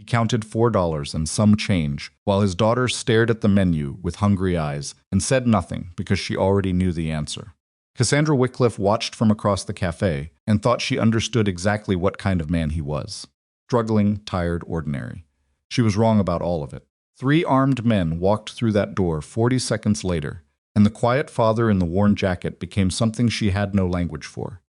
He counted $4 and some change, while his daughter stared at the menu with hungry eyes and said nothing because she already knew the answer. Cassandra Wycliffe watched from across the cafe and thought she understood exactly what kind of man he was. Struggling, tired, ordinary. She was wrong about all of it. 3 armed men walked through that door 40 seconds later, and the quiet father in the worn jacket became something she had no language for.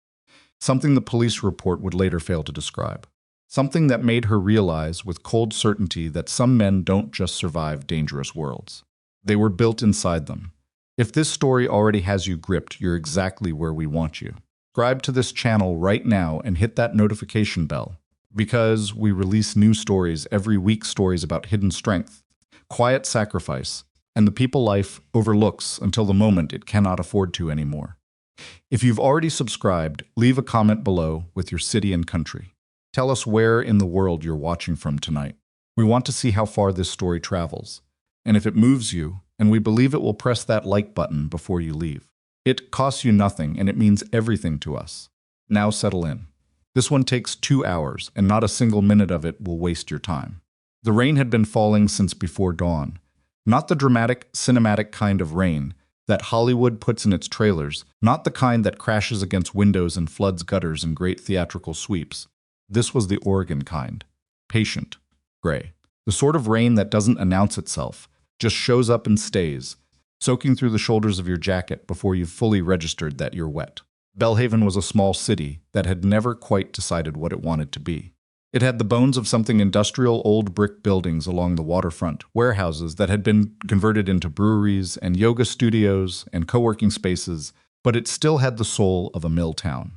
Something the police report would later fail to describe. Something that made her realize with cold certainty that some men don't just survive dangerous worlds. They were built inside them. If this story already has you gripped, you're exactly where we want you. Subscribe to this channel right now and hit that notification bell, because we release new stories every week, stories about hidden strength, quiet sacrifice, and the people life overlooks until the moment it cannot afford to anymore. If you've already subscribed, leave a comment below with your city and country. Tell us where in the world you're watching from tonight. We want to see how far this story travels. And if it moves you, and we believe it will press that like button before you leave. It costs you nothing, and it means everything to us. Now settle in. This one takes 2 hours, and not a single minute of it will waste your time. The rain had been falling since before dawn. Not the dramatic, cinematic kind of rain that Hollywood puts in its trailers, not the kind that crashes against windows and floods gutters in great theatrical sweeps. This was the Oregon kind. Patient. Gray. The sort of rain that doesn't announce itself, just shows up and stays, soaking through the shoulders of your jacket before you've fully registered that you're wet. Belhaven was a small city that had never quite decided what it wanted to be. It had the bones of something industrial, old brick buildings along the waterfront, warehouses that had been converted into breweries and yoga studios and co-working spaces, but it still had the soul of a mill town.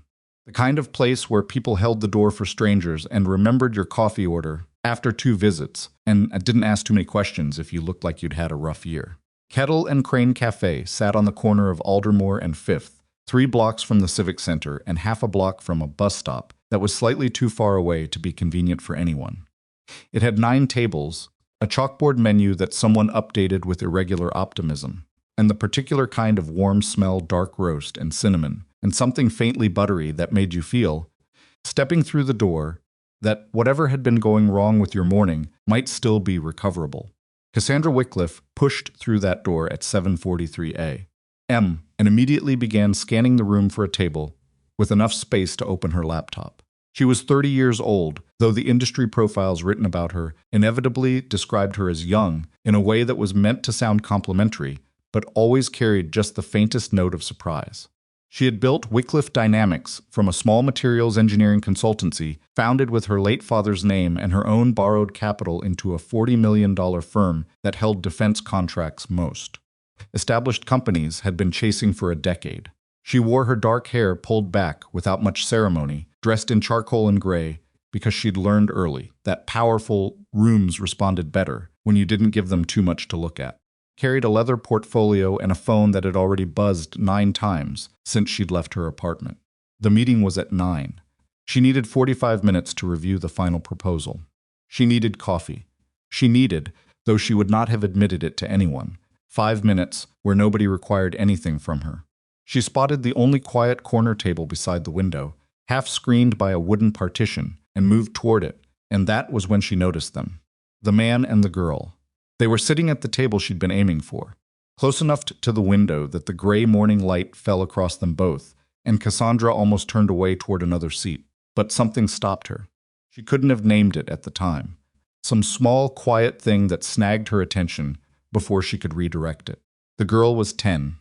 The kind of place where people held the door for strangers and remembered your coffee order after 2 visits, and didn't ask too many questions if you looked like you'd had a rough year. Kettle and Crane Cafe sat on the corner of Aldermore and 5th, 3 blocks from the Civic Center and half a block from a bus stop that was slightly too far away to be convenient for anyone. It had 9 tables, a chalkboard menu that someone updated with irregular optimism, and the particular kind of warm smell dark roast and cinnamon, and something faintly buttery that made you feel, stepping through the door, that whatever had been going wrong with your morning might still be recoverable. Cassandra Wycliffe pushed through that door at 7:43 a.m. and immediately began scanning the room for a table with enough space to open her laptop. She was 30 years old, though the industry profiles written about her inevitably described her as young in a way that was meant to sound complimentary, but always carried just the faintest note of surprise. She had built Wycliffe Dynamics from a small materials engineering consultancy founded with her late father's name and her own borrowed capital into a $40 million firm that held defense contracts most. Established companies had been chasing for a decade. She wore her dark hair pulled back without much ceremony, dressed in charcoal and gray, because she'd learned early that powerful rooms responded better when you didn't give them too much to look at. Carried a leather portfolio and a phone that had already buzzed 9 times since she'd left her apartment. The meeting was at 9. She needed 45 minutes to review the final proposal. She needed coffee. She needed, though she would not have admitted it to anyone, 5 minutes where nobody required anything from her. She spotted the only quiet corner table beside the window, half screened by a wooden partition, and moved toward it, and that was when she noticed them. The man and the girl. They were sitting at the table she'd been aiming for, close enough to the window that the gray morning light fell across them both, and Cassandra almost turned away toward another seat. But something stopped her. She couldn't have named it at the time. Some small, quiet thing that snagged her attention before she could redirect it. The girl was 10,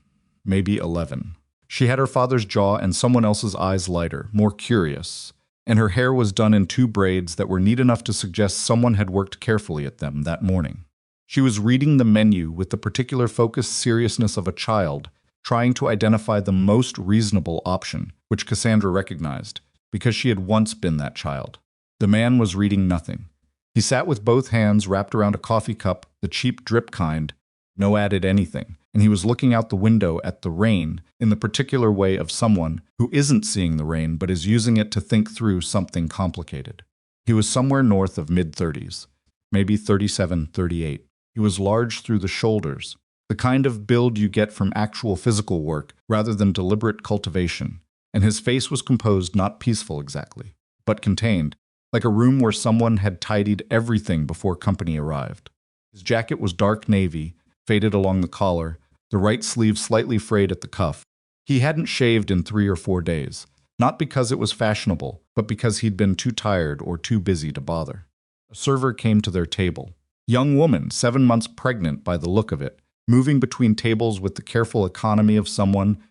maybe 11. She had her father's jaw and someone else's eyes lighter, more curious, and her hair was done in 2 braids that were neat enough to suggest someone had worked carefully at them that morning. She was reading the menu with the particular focused seriousness of a child, trying to identify the most reasonable option, which Cassandra recognized, because she had once been that child. The man was reading nothing. He sat with both hands wrapped around a coffee cup, the cheap drip kind, no added anything, and he was looking out the window at the rain in the particular way of someone who isn't seeing the rain but is using it to think through something complicated. He was somewhere north of mid-30s, maybe 37, 38. He was large through the shoulders, the kind of build you get from actual physical work rather than deliberate cultivation, and his face was composed, not peaceful exactly, but contained, like a room where someone had tidied everything before company arrived. His jacket was dark navy, faded along the collar, the right sleeve slightly frayed at the cuff. He hadn't shaved in 3 or 4 days, not because it was fashionable, but because he'd been too tired or too busy to bother. A server came to their table. Young woman, 7 months pregnant by the look of it, moving between tables with the careful economy of someone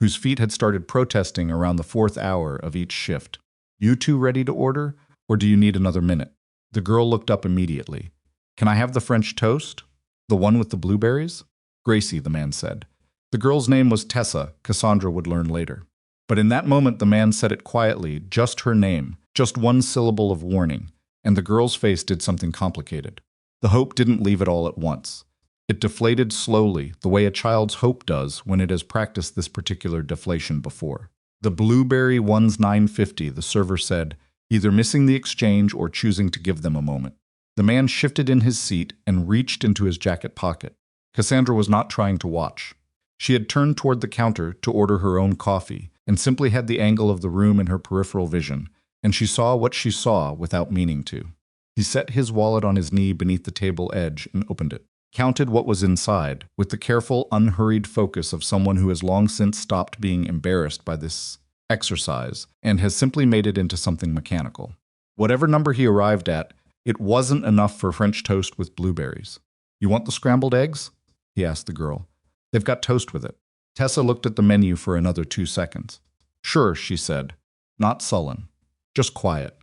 whose feet had started protesting around the 4th hour of each shift. You two ready to order, or do you need another minute? The girl looked up immediately. Can I have the French toast? The one with the blueberries? Gracie, the man said. The girl's name was Tessa, Cassandra would learn later. But in that moment the man said it quietly, just her name, just one syllable of warning, and the girl's face did something complicated. The hope didn't leave it all at once. It deflated slowly, the way a child's hope does when it has practiced this particular deflation before. The blueberry one's $9.50, the server said, either missing the exchange or choosing to give them a moment. The man shifted in his seat and reached into his jacket pocket. Cassandra was not trying to watch. She had turned toward the counter to order her own coffee and simply had the angle of the room in her peripheral vision, and she saw what she saw without meaning to. He set his wallet on his knee beneath the table edge and opened it. Counted what was inside, with the careful, unhurried focus of someone who has long since stopped being embarrassed by this exercise and has simply made it into something mechanical. Whatever number he arrived at, it wasn't enough for French toast with blueberries. You want the scrambled eggs? He asked the girl. They've got toast with it. Tessa looked at the menu for another 2 seconds. Sure, she said, not sullen, just quiet.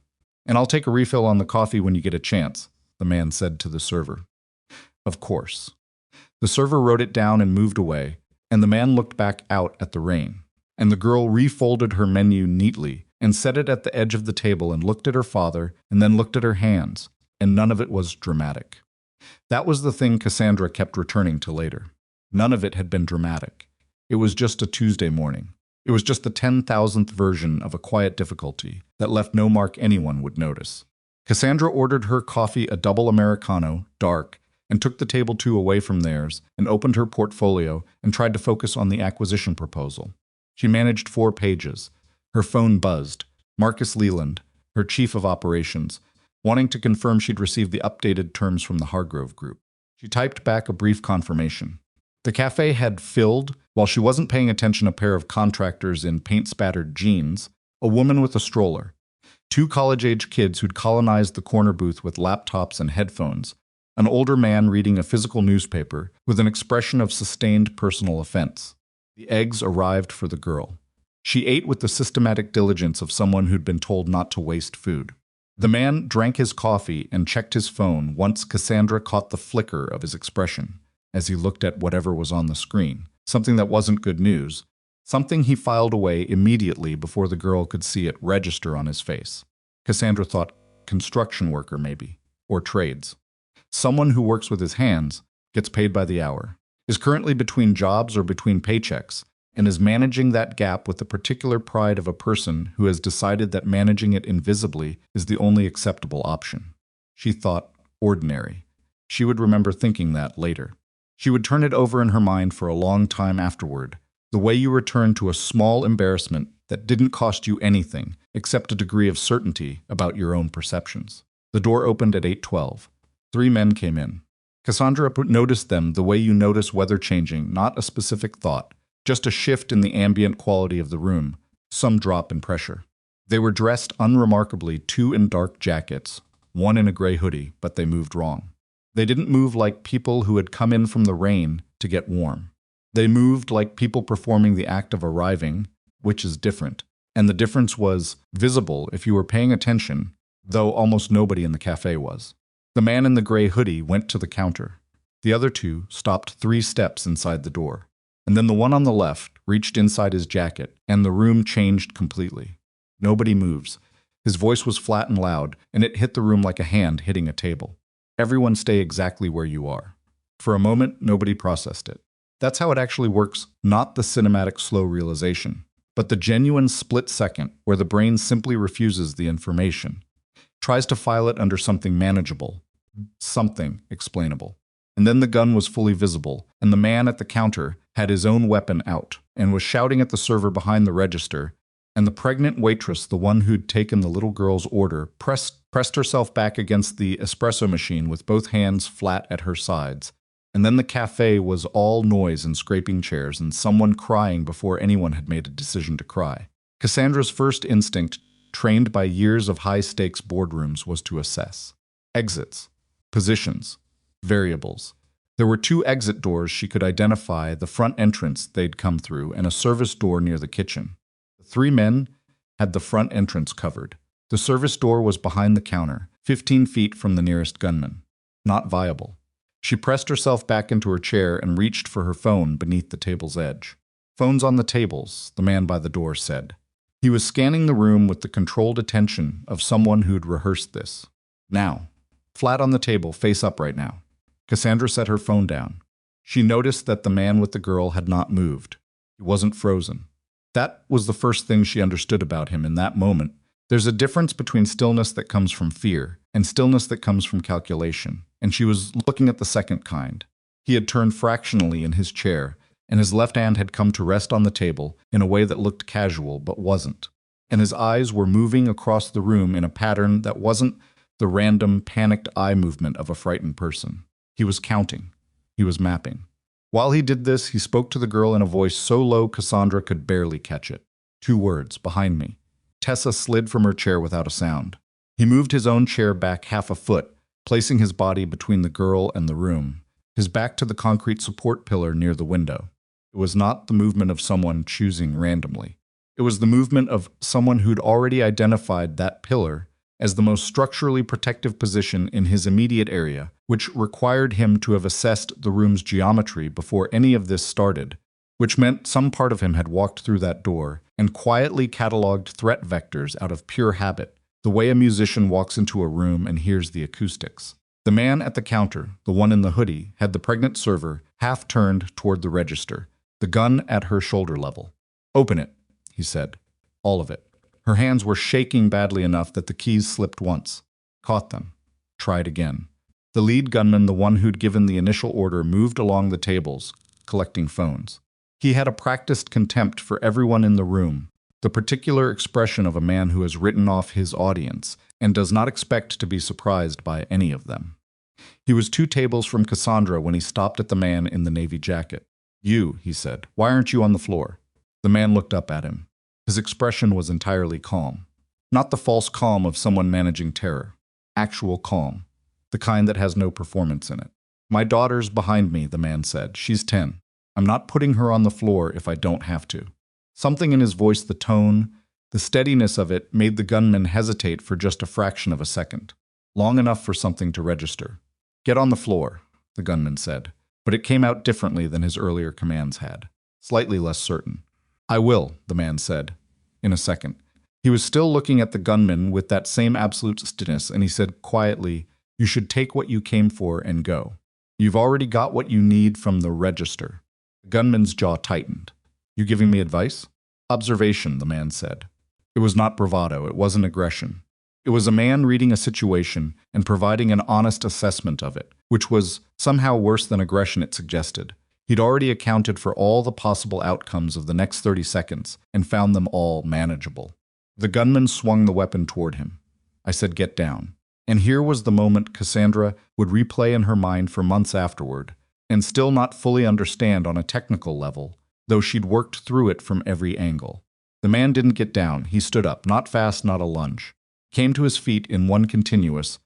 And I'll take a refill on the coffee when you get a chance, the man said to the server. Of course. The server wrote it down and moved away, and the man looked back out at the rain. And the girl refolded her menu neatly and set it at the edge of the table and looked at her father and then looked at her hands, and none of it was dramatic. That was the thing Cassandra kept returning to later. None of it had been dramatic. It was just a Tuesday morning. It was just the 10,000th version of a quiet difficulty that left no mark anyone would notice. Cassandra ordered her coffee a double Americano, dark, and took the table 2 away from theirs and opened her portfolio and tried to focus on the acquisition proposal. She managed 4 pages. Her phone buzzed. Marcus Leland, her chief of operations, wanting to confirm she'd received the updated terms from the Hargrove Group. She typed back a brief confirmation. The cafe had filled, while she wasn't paying attention, a pair of contractors in paint-spattered jeans, a woman with a stroller, 2 college-age kids who'd colonized the corner booth with laptops and headphones, an older man reading a physical newspaper with an expression of sustained personal offense. The eggs arrived for the girl. She ate with the systematic diligence of someone who'd been told not to waste food. The man drank his coffee and checked his phone once Cassandra caught the flicker of his expression as he looked at whatever was on the screen, something that wasn't good news, something he filed away immediately before the girl could see it register on his face. Cassandra thought, construction worker maybe, or trades. Someone who works with his hands, gets paid by the hour, is currently between jobs or between paychecks, and is managing that gap with the particular pride of a person who has decided that managing it invisibly is the only acceptable option. She thought, ordinary. She would remember thinking that later. She would turn it over in her mind for a long time afterward, the way you return to a small embarrassment that didn't cost you anything except a degree of certainty about your own perceptions. The door opened at 8:12. 3 men came in. Cassandra noticed them the way you notice weather changing, not a specific thought, just a shift in the ambient quality of the room, some drop in pressure. They were dressed unremarkably, 2 in dark jackets, 1 in a gray hoodie, but they moved wrong. They didn't move like people who had come in from the rain to get warm. They moved like people performing the act of arriving, which is different. And the difference was visible if you were paying attention, though almost nobody in the cafe was. The man in the gray hoodie went to the counter. The other 2 stopped 3 steps inside the door. And then the one on the left reached inside his jacket, and the room changed completely. Nobody moves. His voice was flat and loud, and it hit the room like a hand hitting a table. Everyone stay exactly where you are. For a moment, nobody processed it. That's how it actually works, not the cinematic slow realization, but the genuine split second where the brain simply refuses the information, tries to file it under something manageable, something explainable. And then the gun was fully visible, and the man at the counter had his own weapon out and was shouting at the server behind the register, and the pregnant waitress, the one who'd taken the little girl's order, pressed herself back against the espresso machine with both hands flat at her sides. And then the cafe was all noise and scraping chairs and someone crying before anyone had made a decision to cry. Cassandra's first instinct, trained by years of high-stakes boardrooms, was to assess exits, positions, variables. There were 2 exit doors she could identify, the front entrance they'd come through and a service door near the kitchen. The 3 men had the front entrance covered. The service door was behind the counter, 15 feet from the nearest gunman. Not viable. She pressed herself back into her chair and reached for her phone beneath the table's edge. "Phone's on the tables," the man by the door said. He was scanning the room with the controlled attention of someone who'd rehearsed this. "Now. Flat on the table, face up right now." Cassandra set her phone down. She noticed that the man with the girl had not moved. He wasn't frozen. That was the first thing she understood about him in that moment. There's a difference between stillness that comes from fear and stillness that comes from calculation, and she was looking at the second kind. He had turned fractionally in his chair, and his left hand had come to rest on the table in a way that looked casual but wasn't. And his eyes were moving across the room in a pattern that wasn't the random, panicked eye movement of a frightened person. He was counting. He was mapping. While he did this, he spoke to the girl in a voice so low Cassandra could barely catch it. 2 words, "behind me." Tessa slid from her chair without a sound. He moved his own chair back half a foot, placing his body between the girl and the room, his back to the concrete support pillar near the window. It was not the movement of someone choosing randomly. It was the movement of someone who'd already identified that pillar as the most structurally protective position in his immediate area, which required him to have assessed the room's geometry before any of this started, which meant some part of him had walked through that door and quietly cataloged threat vectors out of pure habit, the way a musician walks into a room and hears the acoustics. The man at the counter, the one in the hoodie, had the pregnant server half turned toward the register, the gun at her shoulder level. "Open it," he said. "All of it." Her hands were shaking badly enough that the keys slipped once. Caught them. Tried again. The lead gunman, the one who'd given the initial order, moved along the tables, collecting phones. He had a practiced contempt for everyone in the room, the particular expression of a man who has written off his audience and does not expect to be surprised by any of them. He was 2 tables from Cassandra when he stopped at the man in the navy jacket. "You," he said, "why aren't you on the floor?" The man looked up at him. His expression was entirely calm. Not the false calm of someone managing terror. Actual calm. The kind that has no performance in it. "My daughter's behind me," the man said. "She's 10. I'm not putting her on the floor if I don't have to." Something in his voice, the tone, the steadiness of it, made the gunman hesitate for just a fraction of a second. Long enough for something to register. "Get on the floor," the gunman said, but it came out differently than his earlier commands had. Slightly less certain. "I will," the man said, in a second. He was still looking at the gunman with that same absolute steadiness, and he said quietly, "You should take what you came for and go. You've already got what you need from the register." The gunman's jaw tightened. "You giving me advice?" "Observation," the man said. It was not bravado, it wasn't aggression. It was a man reading a situation and providing an honest assessment of it, which was somehow worse than aggression it suggested. He'd already accounted for all the possible outcomes of the next 30 seconds and found them all manageable. The gunman swung the weapon toward him. I said, "Get down." And here was the moment Cassandra would replay in her mind for months afterward, and still not fully understand on a technical level, though she'd worked through it from every angle. The man didn't get down. He stood up, not fast, not a lunge. Came to his feet in one continuous,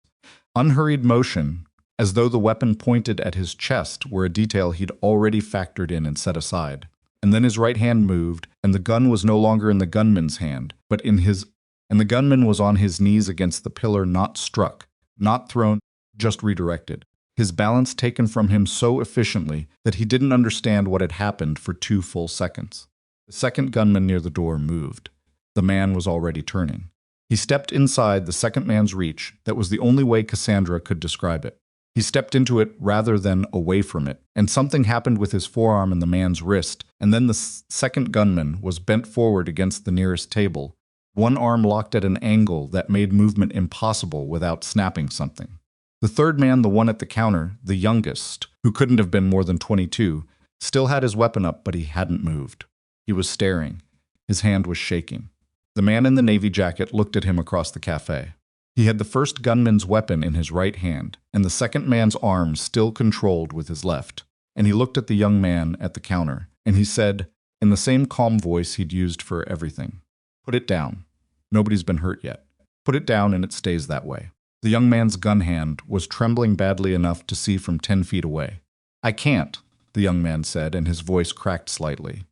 unhurried motion, as though the weapon pointed at his chest were a detail he'd already factored in and set aside. And then his right hand moved, and the gun was no longer in the gunman's hand, but in his, and the gunman was on his knees against the pillar, not struck, not thrown, just redirected. His balance taken from him so efficiently that he didn't understand what had happened for 2 full seconds. The second gunman near the door moved. The man was already turning. He stepped inside the second man's reach. That was the only way Cassandra could describe it. He stepped into it rather than away from it, and something happened with his forearm and the man's wrist, and then the second gunman was bent forward against the nearest table, one arm locked at an angle that made movement impossible without snapping something. The third man, the one at the counter, the youngest, who couldn't have been more than 22, still had his weapon up, but he hadn't moved. He was staring. His hand was shaking. The man in the navy jacket looked at him across the cafe. He had the first gunman's weapon in his right hand, and the second man's arm still controlled with his left. And he looked at the young man at the counter, and he said, in the same calm voice he'd used for everything, "Put it down. Nobody's been hurt yet. Put it down and it stays that way." The young man's gun hand was trembling badly enough to see from 10 feet away. "I can't," the young man said, and his voice cracked slightly.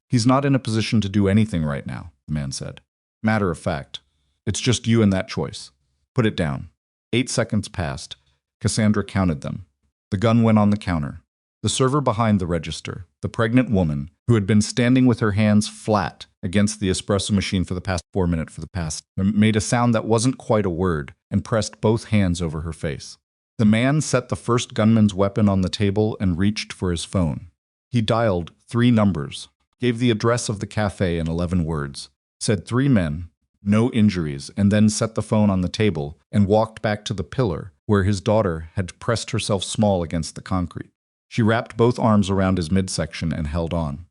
He's not in a position to do anything right now," the man said. "Matter of fact, it's just you and that choice. Put it down." 8 seconds passed. Cassandra counted them. The gun went on the counter. The server behind the register, the pregnant woman, who had been standing with her hands flat against the espresso machine for the past 4 minutes, made a sound that wasn't quite a word and pressed both hands over her face. The man set the first gunman's weapon on the table and reached for his phone. He dialed 3 numbers, gave the address of the cafe in 11 words, said 3 men, no injuries, and then set the phone on the table and walked back to the pillar where his daughter had pressed herself small against the concrete. She wrapped both arms around his midsection and held on.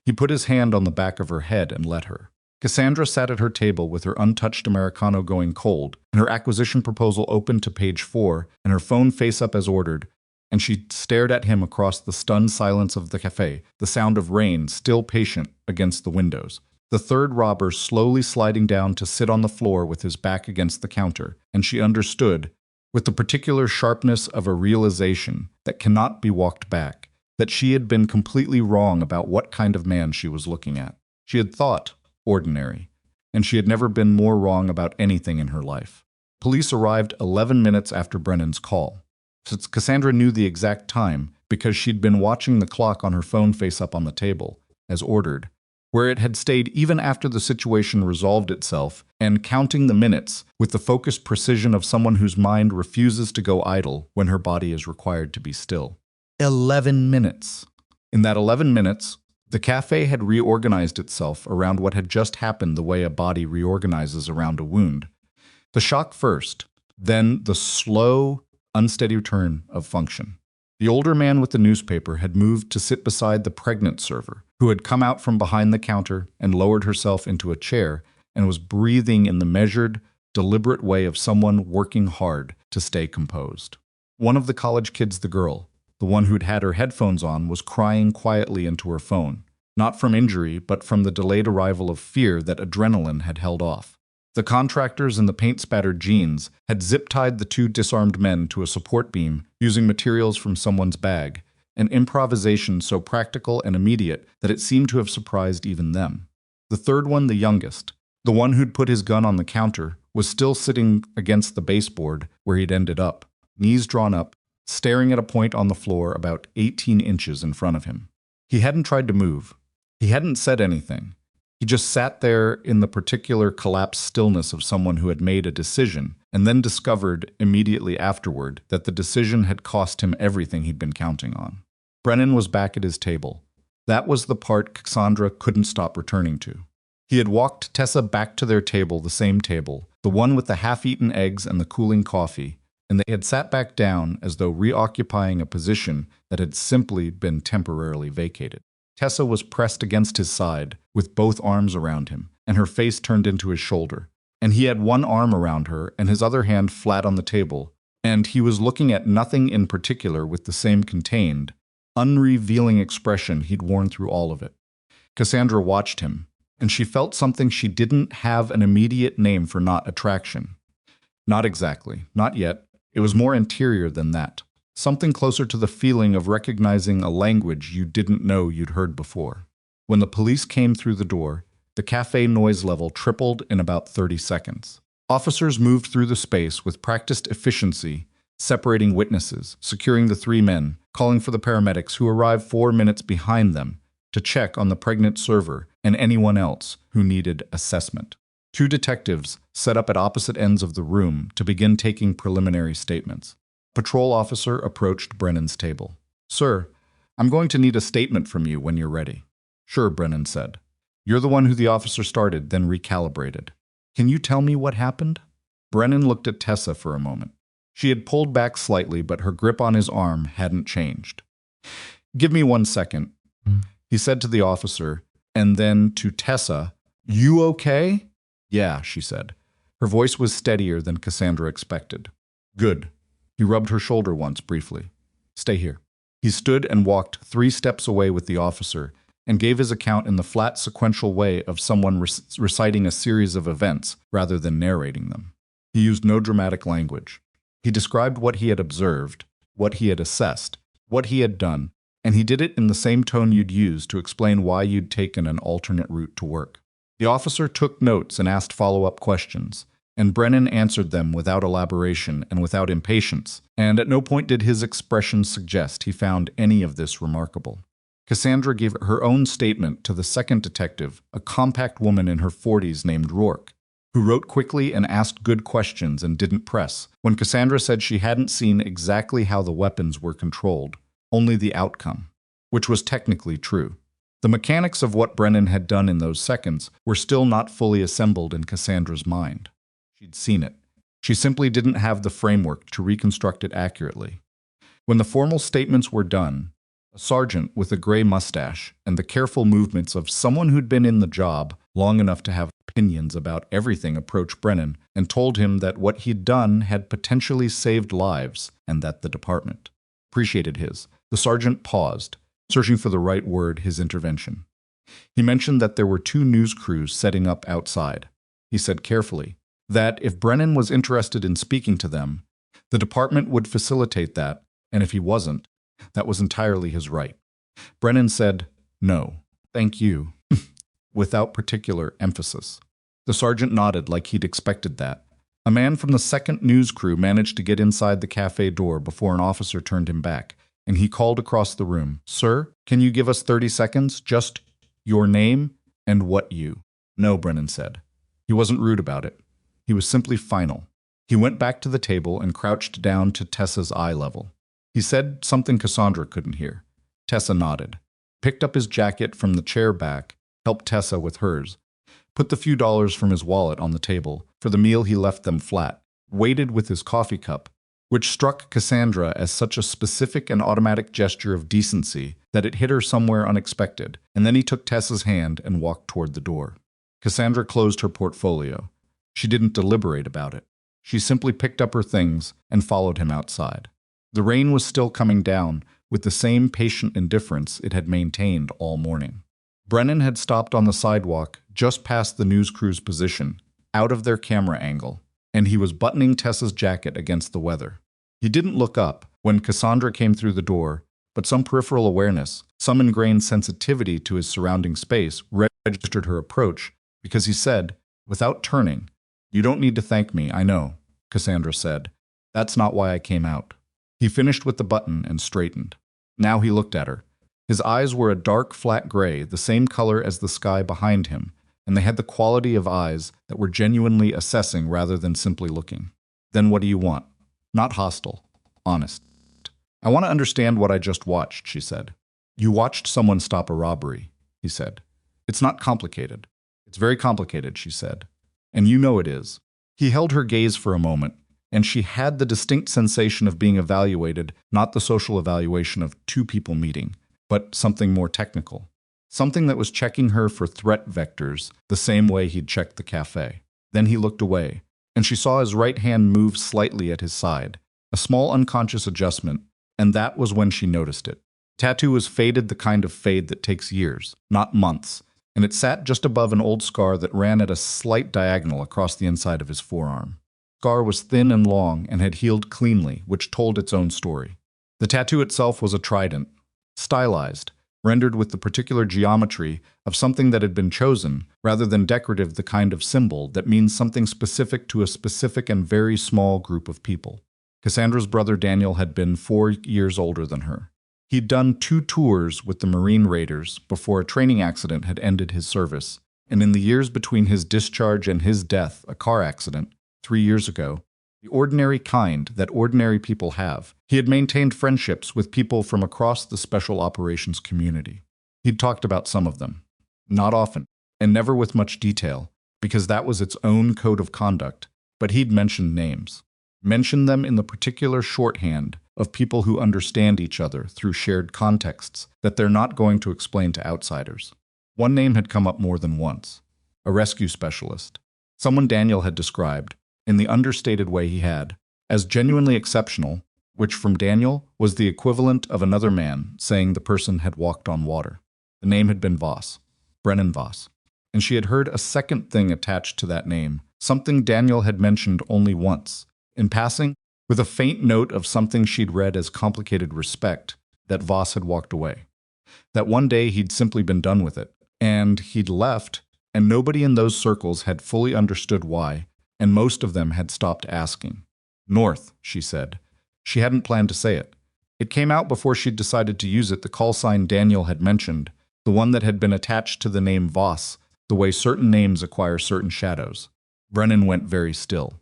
He put his hand on the back of her head and let her. Cassandra sat at her table with her untouched Americano going cold, and her acquisition proposal open to page 4, and her phone face up as ordered, and she stared at him across the stunned silence of the cafe, the sound of rain still patient against the windows. The third robber slowly sliding down to sit on the floor with his back against the counter, and she understood, with the particular sharpness of a realization that cannot be walked back, that she had been completely wrong about what kind of man she was looking at. She had thought ordinary, and she had never been more wrong about anything in her life. Police arrived 11 minutes after Brennan's call. Since Cassandra knew the exact time because she'd been watching the clock on her phone face up on the table, as ordered, where it had stayed even after the situation resolved itself, and counting the minutes with the focused precision of someone whose mind refuses to go idle when her body is required to be still. 11 minutes. In that 11 minutes, the cafe had reorganized itself around what had just happened the way a body reorganizes around a wound. The shock first, then the slow, unsteady return of function. The older man with the newspaper had moved to sit beside the pregnant server, who had come out from behind the counter and lowered herself into a chair and was breathing in the measured, deliberate way of someone working hard to stay composed. One of the college kids, the girl, the one who'd had her headphones on, was crying quietly into her phone, not from injury, but from the delayed arrival of fear that adrenaline had held off. The contractors in the paint-spattered jeans had zip-tied the 2 disarmed men to a support beam using materials from someone's bag, an improvisation so practical and immediate that it seemed to have surprised even them. The third one, the youngest, the one who'd put his gun on the counter, was still sitting against the baseboard where he'd ended up, knees drawn up, staring at a point on the floor about 18 inches in front of him. He hadn't tried to move. He hadn't said anything. He just sat there in the particular collapsed stillness of someone who had made a decision and then discovered immediately afterward that the decision had cost him everything he'd been counting on. Brennan was back at his table. That was the part Cassandra couldn't stop returning to. He had walked Tessa back to their table, the same table, the one with the half-eaten eggs and the cooling coffee, and they had sat back down as though reoccupying a position that had simply been temporarily vacated. Tessa was pressed against his side, with both arms around him, and her face turned into his shoulder. And he had one arm around her and his other hand flat on the table, and he was looking at nothing in particular with the same contained, unrevealing expression he'd worn through all of it. Cassandra watched him, and she felt something she didn't have an immediate name for, not attraction. Not exactly, not yet. It was more interior than that. Something closer to the feeling of recognizing a language you didn't know you'd heard before. When the police came through the door, the cafe noise level tripled in about 30 seconds. Officers moved through the space with practiced efficiency, separating witnesses, securing the 3 men, calling for the paramedics who arrived 4 minutes behind them to check on the pregnant server and anyone else who needed assessment. 2 detectives set up at opposite ends of the room to begin taking preliminary statements. A patrol officer approached Brennan's table. "Sir, I'm going to need a statement from you when you're ready." "Sure," Brennan said. "You're the one who the officer started, then recalibrated. Can you tell me what happened?" Brennan looked at Tessa for a moment. She had pulled back slightly, but her grip on his arm hadn't changed. "Give me 1 second," he said to the officer, and then to Tessa, You okay? Yeah, she said. Her voice was steadier than Cassandra expected. Good. He rubbed her shoulder once briefly. Stay here. He stood and walked 3 steps away with the officer and gave his account in the flat sequential way of someone reciting a series of events rather than narrating them. He used no dramatic language. He described what he had observed, what he had assessed, what he had done, and he did it in the same tone you'd use to explain why you'd taken an alternate route to work. The officer took notes and asked follow-up questions, and Brennan answered them without elaboration and without impatience, and at no point did his expression suggest he found any of this remarkable. Cassandra gave her own statement to the second detective, a compact woman in her 40s named Rourke, who wrote quickly and asked good questions and didn't press, when Cassandra said she hadn't seen exactly how the weapons were controlled, only the outcome, which was technically true. The mechanics of what Brennan had done in those seconds were still not fully assembled in Cassandra's mind. She'd seen it. She simply didn't have the framework to reconstruct it accurately. When the formal statements were done, a sergeant with a gray mustache and the careful movements of someone who'd been in the job long enough to have opinions about everything approached Brennan and told him that what he'd done had potentially saved lives and that the department appreciated his. The sergeant paused, searching for the right word, his intervention. He mentioned that there were 2 news crews setting up outside. He said carefully that if Brennan was interested in speaking to them, the department would facilitate that, and if he wasn't, that was entirely his right. Brennan said, "No, thank you," without particular emphasis. The sergeant nodded like he'd expected that. A man from the 2nd news crew managed to get inside the cafe door before an officer turned him back, and he called across the room, "Sir, can you give us 30 seconds? Just your name and what you?" "No," Brennan said. He wasn't rude about it. He was simply final. He went back to the table and crouched down to Tessa's eye level. He said something Cassandra couldn't hear. Tessa nodded, picked up his jacket from the chair back, helped Tessa with hers, put the few dollars from his wallet on the table for the meal he left them flat, waited with his coffee cup, which struck Cassandra as such a specific and automatic gesture of decency that it hit her somewhere unexpected, and then he took Tessa's hand and walked toward the door. Cassandra closed her portfolio. She didn't deliberate about it. She simply picked up her things and followed him outside. The rain was still coming down with the same patient indifference it had maintained all morning. Brennan had stopped on the sidewalk just past the news crew's position, out of their camera angle, and he was buttoning Tessa's jacket against the weather. He didn't look up when Cassandra came through the door, but some peripheral awareness, some ingrained sensitivity to his surrounding space registered her approach because he said, without turning, "You don't need to thank me, I know," Cassandra said. "That's not why I came out." He finished with the button and straightened. Now he looked at her. His eyes were a dark, flat gray, the same color as the sky behind him, and they had the quality of eyes that were genuinely assessing rather than simply looking. "Then what do you want?" "Not hostile. Honest." "I want to understand what I just watched," she said. "You watched someone stop a robbery," he said. "It's not complicated." "It's very complicated," she said. "And you know it is." He held her gaze for a moment, and she had the distinct sensation of being evaluated, not the social evaluation of 2 people meeting, but something more technical. Something that was checking her for threat vectors the same way he'd checked the cafe. Then he looked away, and she saw his right hand move slightly at his side, a small unconscious adjustment, and that was when she noticed it. Tattoo was faded, the kind of fade that takes years, not months, and it sat just above an old scar that ran at a slight diagonal across the inside of his forearm. The scar was thin and long and had healed cleanly, which told its own story. The tattoo itself was a trident, stylized, rendered with the particular geometry of something that had been chosen, rather than decorative, the kind of symbol that means something specific to a specific and very small group of people. Cassandra's brother Daniel had been 4 years older than her. He'd done 2 tours with the Marine Raiders before a training accident had ended his service, and in the years between his discharge and his death, a car accident, 3 years ago, the ordinary kind that ordinary people have, he had maintained friendships with people from across the special operations community. He'd talked about some of them. Not often, and never with much detail, because that was its own code of conduct, but he'd mentioned names. Mentioned them in the particular shorthand of people who understand each other through shared contexts that they're not going to explain to outsiders. One name had come up more than once. a rescue specialist. Someone Daniel had described, in the understated way he had, as genuinely exceptional, which from Daniel was the equivalent of another man saying the person had walked on water. The name had been Voss, Brennan Voss, and she had heard a second thing attached to that name, something Daniel had mentioned only once, in passing, with a faint note of something she'd read as complicated respect, that Voss had walked away. That one day he'd simply been done with it, and he'd left, and nobody in those circles had fully understood why, and most of them had stopped asking. North, she said. She hadn't planned to say it. It came out before she'd decided to use it, the call sign Daniel had mentioned, the one that had been attached to the name Voss, the way certain names acquire certain shadows. Brennan went very still.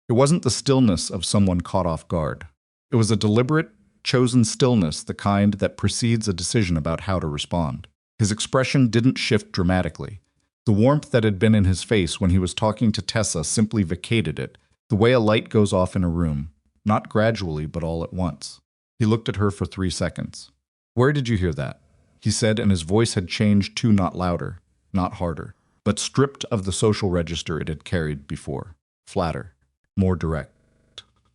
It wasn't the stillness of someone caught off guard. It was a deliberate, chosen stillness, the kind that precedes a decision about how to respond. His expression didn't shift dramatically. The warmth that had been in his face when he was talking to Tessa simply vacated it, the way a light goes off in a room, not gradually but all at once. He looked at her for 3 seconds. "Where did you hear that?" he said, and his voice had changed to not louder, not harder, but stripped of the social register it had carried before. Flatter, more direct.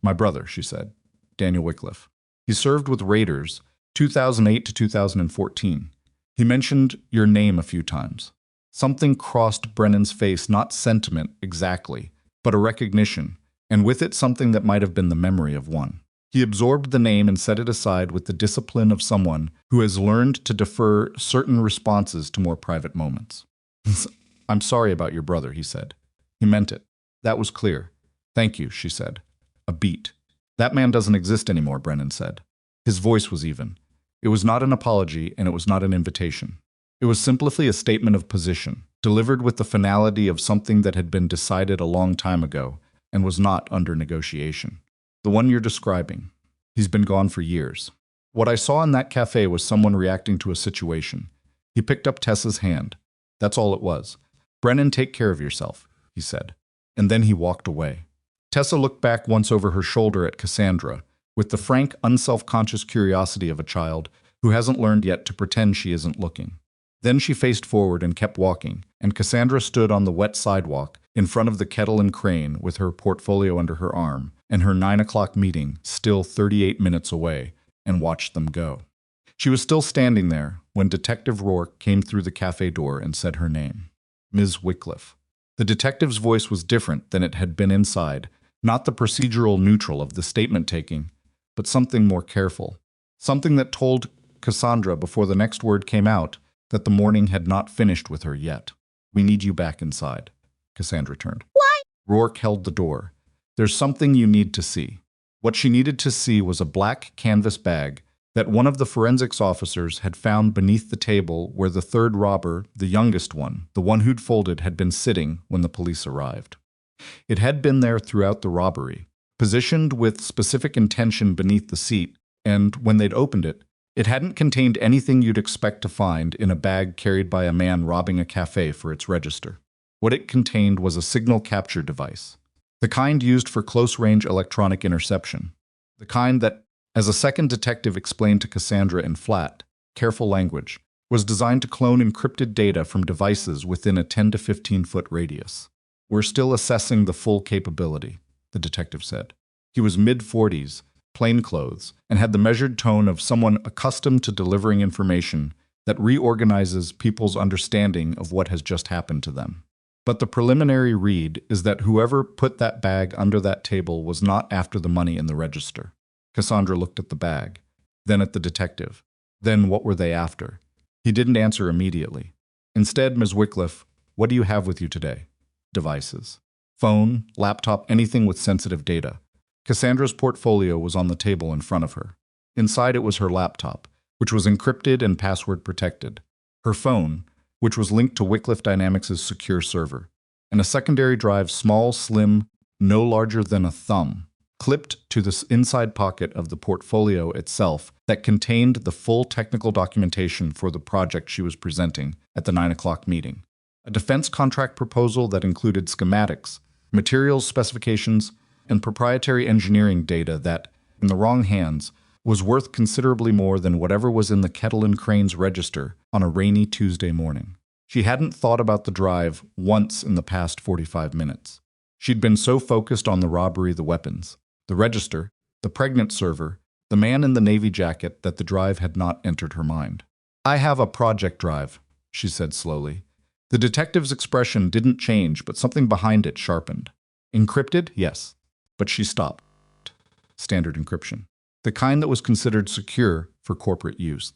"My brother," she said. "Daniel Wycliffe. He served with Raiders, 2008 to 2014. He mentioned your name a few times." Something crossed Brennan's face, not sentiment exactly, but a recognition, and with it something that might have been the memory of one. He absorbed the name and set it aside with the discipline of someone who has learned to defer certain responses to more private moments. "I'm sorry about your brother," he said. He meant it. That was clear. "Thank you," she said. A beat. "That man doesn't exist anymore," Brennan said. His voice was even. It was not an apology, and it was not an invitation. It was simply a statement of position, delivered with the finality of something that had been decided a long time ago and was not under negotiation. "The one you're describing. He's been gone for years. What I saw in that cafe was someone reacting to a situation." He picked up Tessa's hand. "That's all it was. Brennan, take care of yourself," he said. And then he walked away. Tessa looked back once over her shoulder at Cassandra, with the frank, unself-conscious curiosity of a child who hasn't learned yet to pretend she isn't looking. Then she faced forward and kept walking, and Cassandra stood on the wet sidewalk in front of the Kettle and Crane with her portfolio under her arm and her 9 o'clock meeting still 38 minutes away, and watched them go. She was still standing there when Detective Rourke came through the cafe door and said her name. Ms. Wycliffe. The detective's voice was different than it had been inside, not the procedural neutral of the statement-taking, but something more careful. Something that told Cassandra before the next word came out that the morning had not finished with her yet. "We need you back inside." Cassandra turned. Why? Rourke held the door. "There's something you need to see." What she needed to see was a black canvas bag that one of the forensics officers had found beneath the table where the third robber, the youngest one, the one who'd folded, had been sitting when the police arrived. It had been there throughout the robbery, positioned with specific intention beneath the seat, and when they'd opened it, it hadn't contained anything you'd expect to find in a bag carried by a man robbing a cafe for its register. What it contained was a signal capture device, the kind used for close-range electronic interception, the kind that, as a second detective explained to Cassandra in flat, careful language, was designed to clone encrypted data from devices within a 10 to 15-foot radius. "We're still assessing the full capability," the detective said. He was mid-40s, plainclothes, and had the measured tone of someone accustomed to delivering information that reorganizes people's understanding of what has just happened to them. But the preliminary read is that whoever put that bag under that table was not after the money in the register. Cassandra looked at the bag, then at the detective. Then what were they after? He didn't answer immediately. Instead, "Ms. Wycliffe, what do you have with you today?" "Devices. Phone, laptop, anything with sensitive data." Cassandra's portfolio was on the table in front of her. Inside it was her laptop, which was encrypted and password protected, her phone, which was linked to Wycliffe Dynamics' secure server, and a secondary drive, small, slim, no larger than a thumb, clipped to the inside pocket of the portfolio itself that contained the full technical documentation for the project she was presenting at the 9 o'clock meeting. A defense contract proposal that included schematics, materials specifications, and proprietary engineering data that, in the wrong hands, was worth considerably more than whatever was in the Kettle and Crane's register on a rainy Tuesday morning. She hadn't thought about the drive once in the past 45 minutes. She'd been so focused on the robbery, the weapons, the register, the pregnant server, the man in the navy jacket that the drive had not entered her mind. "I have a project drive," she said slowly. The detective's expression didn't change, but something behind it sharpened. "Encrypted? Yes." But she stopped. Standard encryption. The kind that was considered secure for corporate use.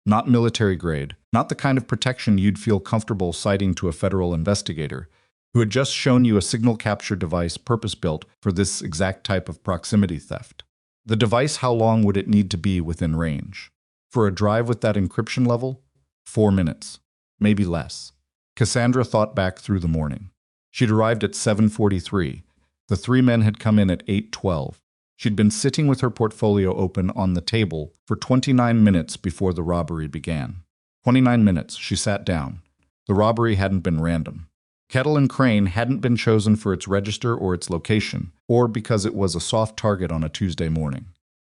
Not military grade, not the kind of protection you'd feel comfortable citing to a federal investigator who had just shown you a signal capture device purpose-built for this exact type of proximity theft. The device, how long would it need to be within range? For a drive with that encryption level? 4 minutes. Maybe less. Cassandra thought back through the morning. She'd arrived at 7:43. The 3 men had come in at 8:12. She'd been sitting with her portfolio open on the table for 29 minutes before the robbery began. 29 minutes, she sat down. The robbery hadn't been random. Kettle and Crane hadn't been chosen for its register or its location, or because it was a soft target on a Tuesday morning.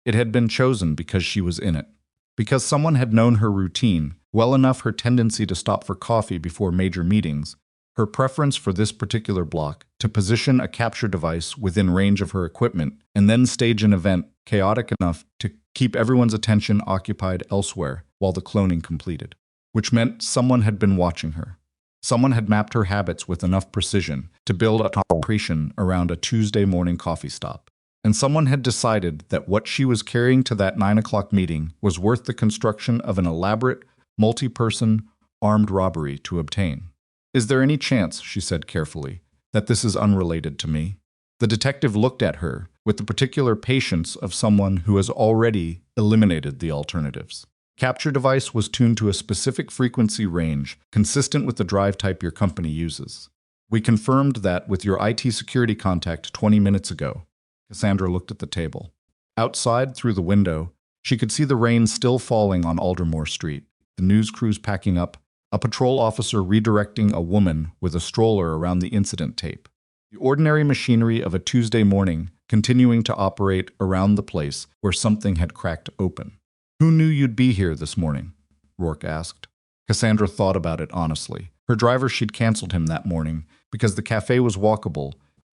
It had been chosen because she was in it. Because someone had known her routine, well enough her tendency to stop for coffee before major meetings, her preference for this particular block to position a capture device within range of her equipment and then stage an event chaotic enough to keep everyone's attention occupied elsewhere while the cloning completed. Which meant someone had been watching her. Someone had mapped her habits with enough precision to build an operation around a Tuesday morning coffee stop. And someone had decided that what she was carrying to that 9 o'clock meeting was worth the construction of an elaborate, multi-person, armed robbery to obtain. "Is there any chance," she said carefully, "that this is unrelated to me?" The detective looked at her with the particular patience of someone who has already eliminated the alternatives. Capture device was tuned to a specific frequency range consistent with the drive type your company uses. "We confirmed that with your IT security contact 20 minutes ago." Cassandra looked at the table. Outside, through the window, she could see the rain still falling on Aldermore Street, the news crews packing up, a patrol officer redirecting a woman with a stroller around the incident tape. The ordinary machinery of a Tuesday morning continuing to operate around the place where something had cracked open. "Who knew you'd be here this morning?" Rourke asked. Cassandra thought about it honestly. Her driver, she'd canceled him that morning because the cafe was walkable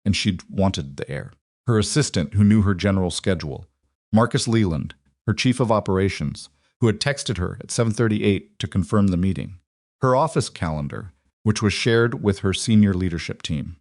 and she'd wanted the air. Her assistant, who knew her general schedule. Marcus Leland, her chief of operations, who had texted her at 7:38 to confirm the meeting. Her office calendar, which was shared with her senior leadership team.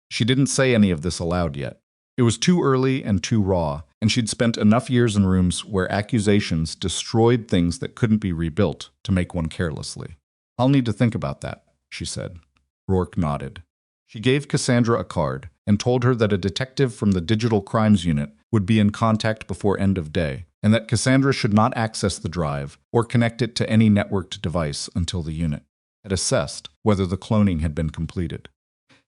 She didn't say any of this aloud yet. It was too early and too raw, and she'd spent enough years in rooms where accusations destroyed things that couldn't be rebuilt to make one carelessly. "I'll need to think about that," she said. Rourke nodded. She gave Cassandra a card and told her that a detective from the Digital Crimes Unit would be in contact before end of day, and that Cassandra should not access the drive or connect it to any networked device until the unit had assessed whether the cloning had been completed.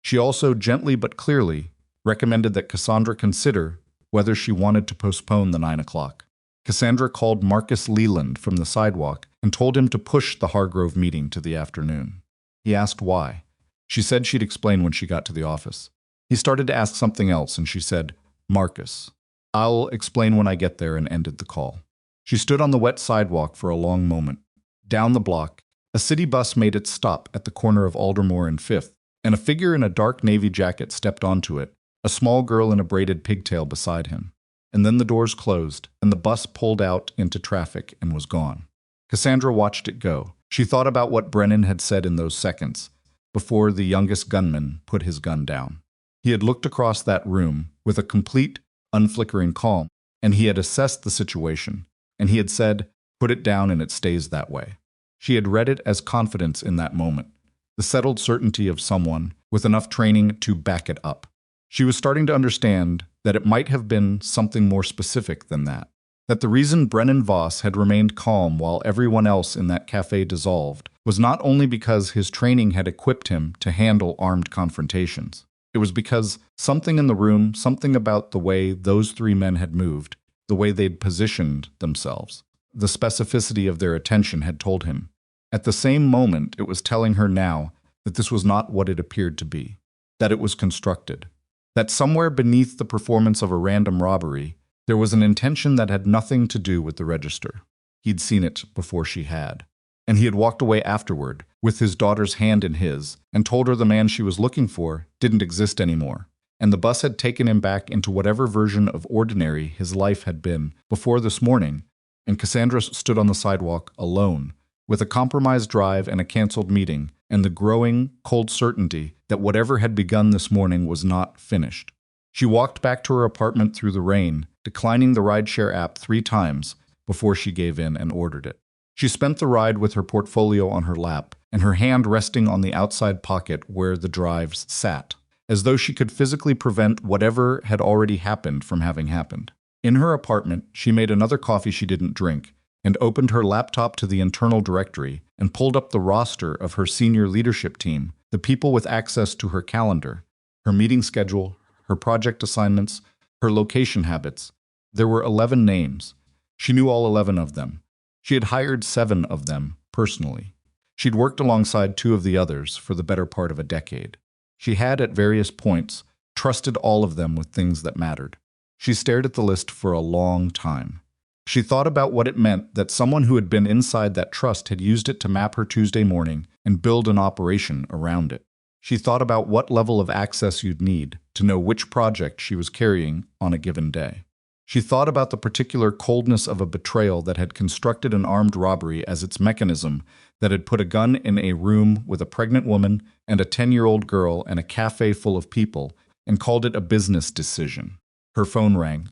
She also gently but clearly recommended that Cassandra consider whether she wanted to postpone the 9 o'clock. Cassandra called Marcus Leland from the sidewalk and told him to push the Hargrove meeting to the afternoon. He asked why. She said she'd explain when she got to the office. He started to ask something else, and she said, "Marcus, I'll explain when I get there," and ended the call. She stood on the wet sidewalk for a long moment. Down the block, a city bus made its stop at the corner of Aldermore and 5th, and a figure in a dark navy jacket stepped onto it, a small girl in a braided pigtail beside him. And then the doors closed, and the bus pulled out into traffic and was gone. Cassandra watched it go. She thought about what Brennan had said in those seconds, before the youngest gunman put his gun down. He had looked across that room with a complete, unflickering calm, and he had assessed the situation, and he had said, "Put it down and it stays that way." She had read it as confidence in that moment, the settled certainty of someone with enough training to back it up. She was starting to understand that it might have been something more specific than that. That the reason Brennan Voss had remained calm while everyone else in that cafe dissolved was not only because his training had equipped him to handle armed confrontations. It was because something in the room, something about the way those 3 men had moved, the way they'd positioned themselves, the specificity of their attention had told him. At the same moment, it was telling her now that this was not what it appeared to be, that it was constructed, that somewhere beneath the performance of a random robbery, there was an intention that had nothing to do with the register. He'd seen it before she had. and he had walked away afterward, with his daughter's hand in his, and told her the man she was looking for didn't exist anymore, and the bus had taken him back into whatever version of ordinary his life had been before this morning, and Cassandra stood on the sidewalk alone, with a compromised drive and a canceled meeting, and the growing, cold certainty that whatever had begun this morning was not finished. She walked back to her apartment through the rain, declining the rideshare app 3 times before she gave in and ordered it. She spent the ride with her portfolio on her lap and her hand resting on the outside pocket where the drives sat, as though she could physically prevent whatever had already happened from having happened. In her apartment, she made another coffee she didn't drink and opened her laptop to the internal directory and pulled up the roster of her senior leadership team, the people with access to her calendar, her meeting schedule, her project assignments, her location habits. There were 11 names. She knew all 11 of them. She had hired 7 of them personally. She'd worked alongside 2 of the others for the better part of a decade. She had, at various points, trusted all of them with things that mattered. She stared at the list for a long time. She thought about what it meant that someone who had been inside that trust had used it to map her Tuesday morning and build an operation around it. She thought about what level of access you'd need to know which project she was carrying on a given day. She thought about the particular coldness of a betrayal that had constructed an armed robbery as its mechanism, that had put a gun in a room with a pregnant woman and a 10-year-old girl and a cafe full of people, and called it a business decision. Her phone rang.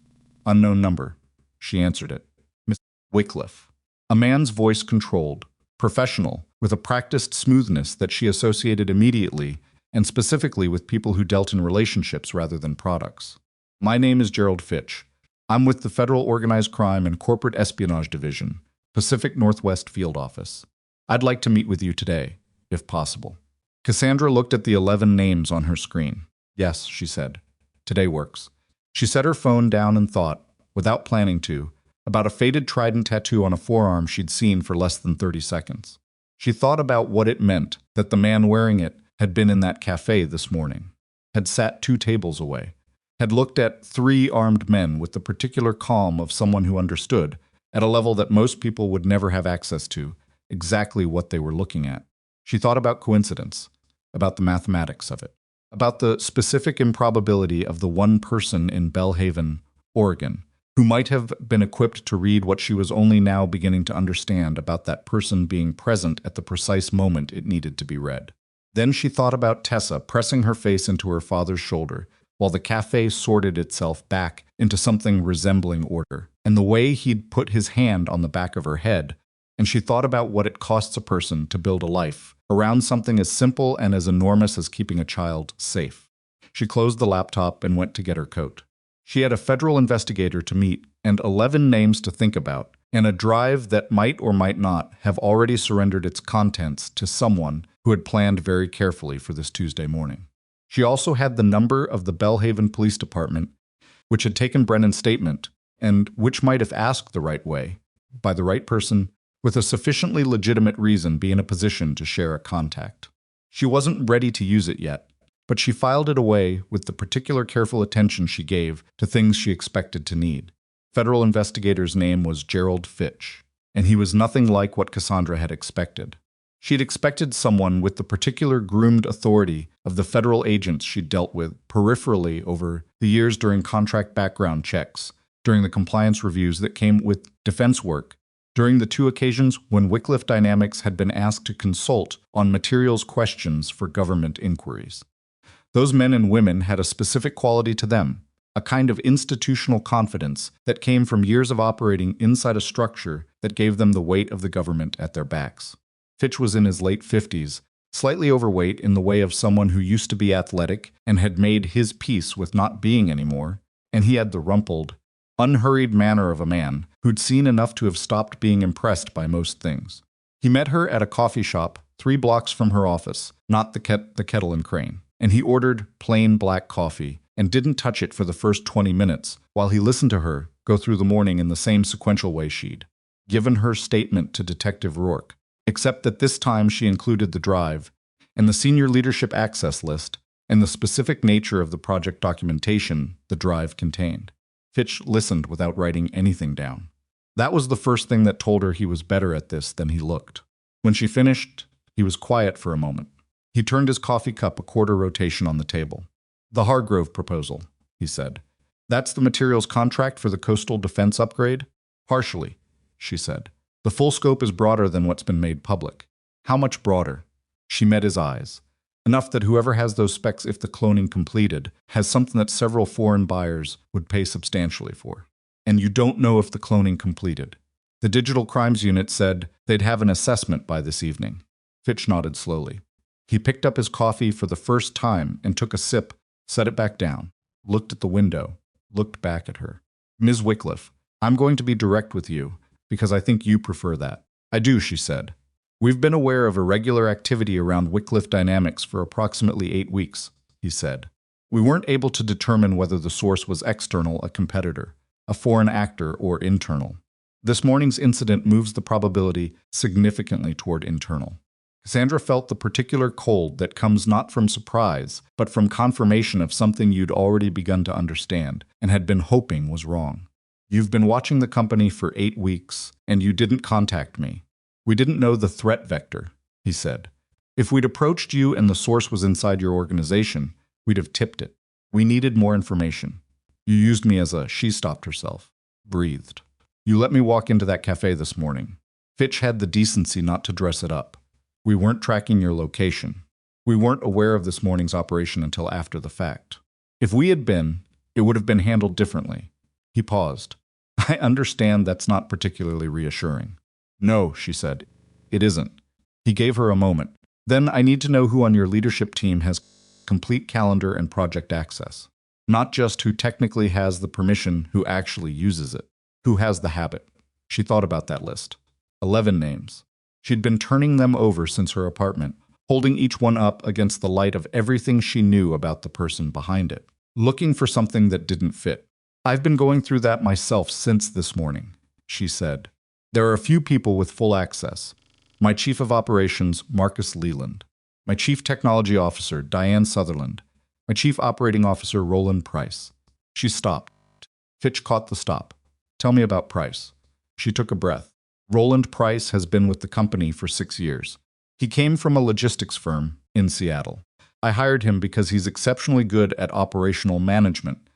Unknown number. She answered it. Miss Wycliffe. A man's voice controlled, professional, with a practiced smoothness that she associated immediately and specifically with people who dealt in relationships rather than products. My name is Gerald Fitch. I'm with the Federal Organized Crime and Corporate Espionage Division, Pacific Northwest Field Office. I'd like to meet with you today, if possible. Cassandra looked at the 11 names on her screen. Yes, she said. Today works. She set her phone down and thought, without planning to, about a faded trident tattoo on a forearm she'd seen for less than 30 seconds. She thought about what it meant that the man wearing it had been in that cafe this morning, had sat 2 tables away, had looked at 3 armed men with the particular calm of someone who understood, at a level that most people would never have access to, exactly what they were looking at. She thought about coincidence, about the mathematics of it, about the specific improbability of the one person in Belhaven, Oregon, who might have been equipped to read what she was only now beginning to understand about that person being present at the precise moment it needed to be read. Then she thought about Tessa pressing her face into her father's shoulder, while the cafe sorted itself back into something resembling order, and the way he'd put his hand on the back of her head, and she thought about what it costs a person to build a life around something as simple and as enormous as keeping a child safe. She closed the laptop and went to get her coat. She had a federal investigator to meet and 11 names to think about, and a drive that might or might not have already surrendered its contents to someone who had planned very carefully for this Tuesday morning. She also had the number of the Belhaven Police Department, which had taken Brennan's statement, and which might, if asked the right way, by the right person, with a sufficiently legitimate reason, be in a position to share a contact. She wasn't ready to use it yet, but she filed it away with the particular careful attention she gave to things she expected to need. Federal investigator's name was Gerald Fitch, and he was nothing like what Cassandra had expected. She'd expected someone with the particular groomed authority of the federal agents she'd dealt with peripherally over the years during contract background checks, during the compliance reviews that came with defense work, during the 2 occasions when Wycliffe Dynamics had been asked to consult on materials questions for government inquiries. Those men and women had a specific quality to them, a kind of institutional confidence that came from years of operating inside a structure that gave them the weight of the government at their backs. Fitch was in his late 50s, slightly overweight in the way of someone who used to be athletic and had made his peace with not being anymore, and he had the rumpled, unhurried manner of a man who'd seen enough to have stopped being impressed by most things. He met her at a coffee shop 3 blocks from her office, not the Kettle and Crane, and he ordered plain black coffee and didn't touch it for the first 20 minutes while he listened to her go through the morning in the same sequential way she'd given her statement to Detective Rourke, except that this time she included the drive and the senior leadership access list and the specific nature of the project documentation the drive contained. Fitch listened without writing anything down. That was the first thing that told her he was better at this than he looked. When she finished, he was quiet for a moment. He turned his coffee cup a quarter rotation on the table. "The Hargrove proposal," he said. "That's the materials contract for the coastal defense upgrade?" "Partially," she said. "The full scope is broader than what's been made public." "How much broader?" She met his eyes. "Enough that whoever has those specs, if the cloning completed, has something that several foreign buyers would pay substantially for." "And you don't know if the cloning completed?" "The Digital Crimes Unit said they'd have an assessment by this evening." Fitch nodded slowly. He picked up his coffee for the first time and took a sip, set it back down, looked at the window, looked back at her. "Ms. Wycliffe, I'm going to be direct with you, because I think you prefer that." "I do," she said. "We've been aware of irregular activity around Wycliffe Dynamics for approximately 8 weeks, he said. "We weren't able to determine whether the source was external, a competitor, a foreign actor, or internal. This morning's incident moves the probability significantly toward internal." Cassandra felt the particular cold that comes not from surprise, but from confirmation of something you'd already begun to understand and had been hoping was wrong. "You've been watching the company for 8 weeks, and you didn't contact me." "We didn't know the threat vector," he said. "If we'd approached you and the source was inside your organization, we'd have tipped it. We needed more information. You used me as a—" She stopped herself, breathed. "You let me walk into that café this morning. Fitch had the decency not to dress it up. We weren't tracking your location. We weren't aware of this morning's operation until after the fact. If we had been, it would have been handled differently." He paused. "I understand that's not particularly reassuring." "No," she said, "it isn't." He gave her a moment. "Then I need to know who on your leadership team has complete calendar and project access. Not just who technically has the permission, who actually uses it. Who has the habit." She thought about that list. 11 names. She'd been turning them over since her apartment, holding each one up against the light of everything she knew about the person behind it, looking for something that didn't fit. "I've been going through that myself since this morning," she said. "There are a few people with full access. My Chief of Operations, Marcus Leland. My Chief Technology Officer, Diane Sutherland. My Chief Operating Officer, Roland Price." She stopped. Fitch caught the stop. "Tell me about Price." She took a breath. "Roland Price has been with the company for 6 years. He came from a logistics firm in Seattle. I hired him because he's exceptionally good at operational management,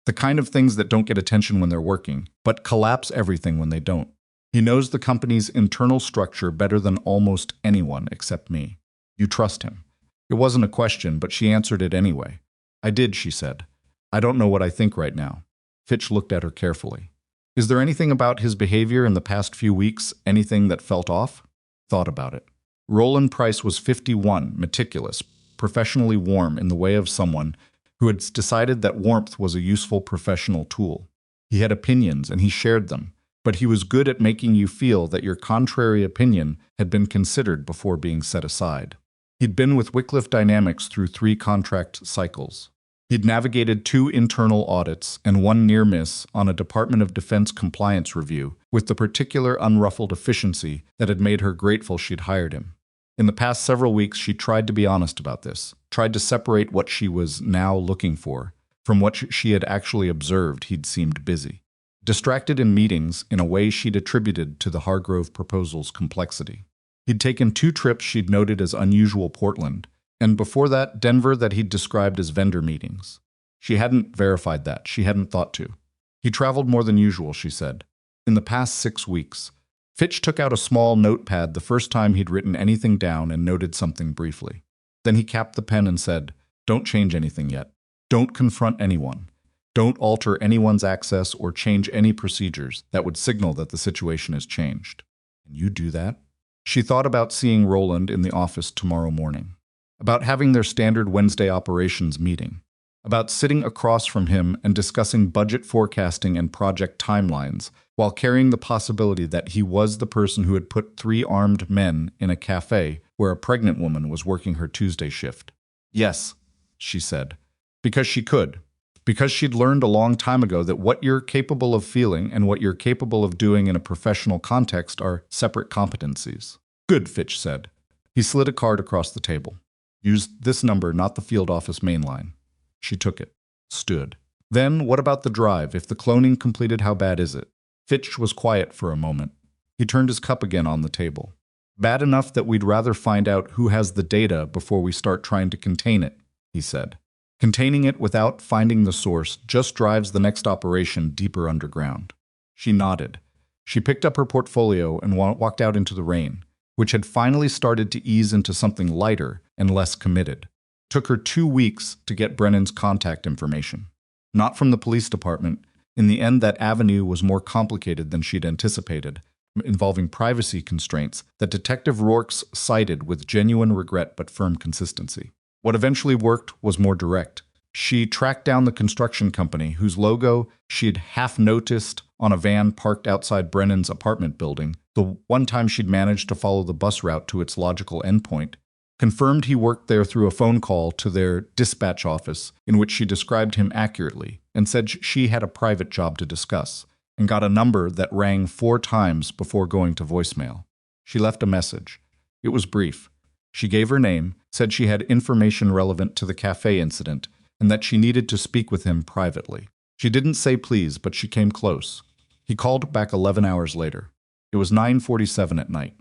the kind of things that don't get attention when they're working, but collapse everything when they don't. He knows the company's internal structure better than almost anyone except me. You trust him." It wasn't a question, but she answered it anyway. "I did," she said. "I don't know what I think right now." Fitch looked at her carefully. "Is there anything about his behavior in the past few weeks, anything that felt off?" Thought about it. Roland Price was 51, meticulous, professionally warm in the way of someone who had decided that warmth was a useful professional tool. He had opinions, and he shared them, but he was good at making you feel that your contrary opinion had been considered before being set aside. He'd been with Wycliffe Dynamics through 3 contract cycles. He'd navigated 2 internal audits and 1 near miss on a Department of Defense compliance review with the particular unruffled efficiency that had made her grateful she'd hired him. In the past several weeks, she tried to be honest about this, tried to separate what she was now looking for from what she had actually observed. He'd seemed busy, distracted in meetings in a way she'd attributed to the Hargrove proposal's complexity. He'd taken 2 trips she'd noted as unusual Portland, and before that, Denver, that he'd described as vendor meetings. She hadn't verified that. She hadn't thought to. He traveled more than usual, she said. In the past 6 weeks. Fitch took out a small notepad the first time he'd written anything down and noted something briefly. Then he capped the pen and said, "Don't change anything yet. Don't confront anyone. Don't alter anyone's access or change any procedures that would signal that the situation has changed." "Can you do that?" She thought about seeing Roland in the office tomorrow morning, about having their standard Wednesday operations meeting, about sitting across from him and discussing budget forecasting and project timelines, while carrying the possibility that he was the person who had put 3 armed men in a café where a pregnant woman was working her Tuesday shift. "Yes," she said, because she could. Because she'd learned a long time ago that what you're capable of feeling and what you're capable of doing in a professional context are separate competencies. "Good," Fitch said. He slid a card across the table. "Use this number, not the field office main line." She took it. Stood. "Then, what about the drive? If the cloning completed, how bad is it?" Fitch was quiet for a moment. He turned his cup again on the table. Bad enough that we'd rather find out who has the data before we start trying to contain it, he said. Containing it without finding the source just drives the next operation deeper underground. She nodded. She picked up her portfolio and walked out into the rain, which had finally started to ease into something lighter and less committed. It took her 2 weeks to get Brennan's contact information. Not from the police department. In the end, that avenue was more complicated than she'd anticipated, involving privacy constraints that Detective Rourke's cited with genuine regret but firm consistency. What eventually worked was more direct. She tracked down the construction company whose logo she'd half noticed on a van parked outside Brennan's apartment building, the one time she'd managed to follow the bus route to its logical endpoint, confirmed he worked there through a phone call to their dispatch office in which she described him accurately and said she had a private job to discuss, and got a number that rang 4 times before going to voicemail. She left a message. It was brief. She gave her name, said she had information relevant to the cafe incident, and that she needed to speak with him privately. She didn't say please, but she came close. He called back 11 hours later. It was 9:47 at night.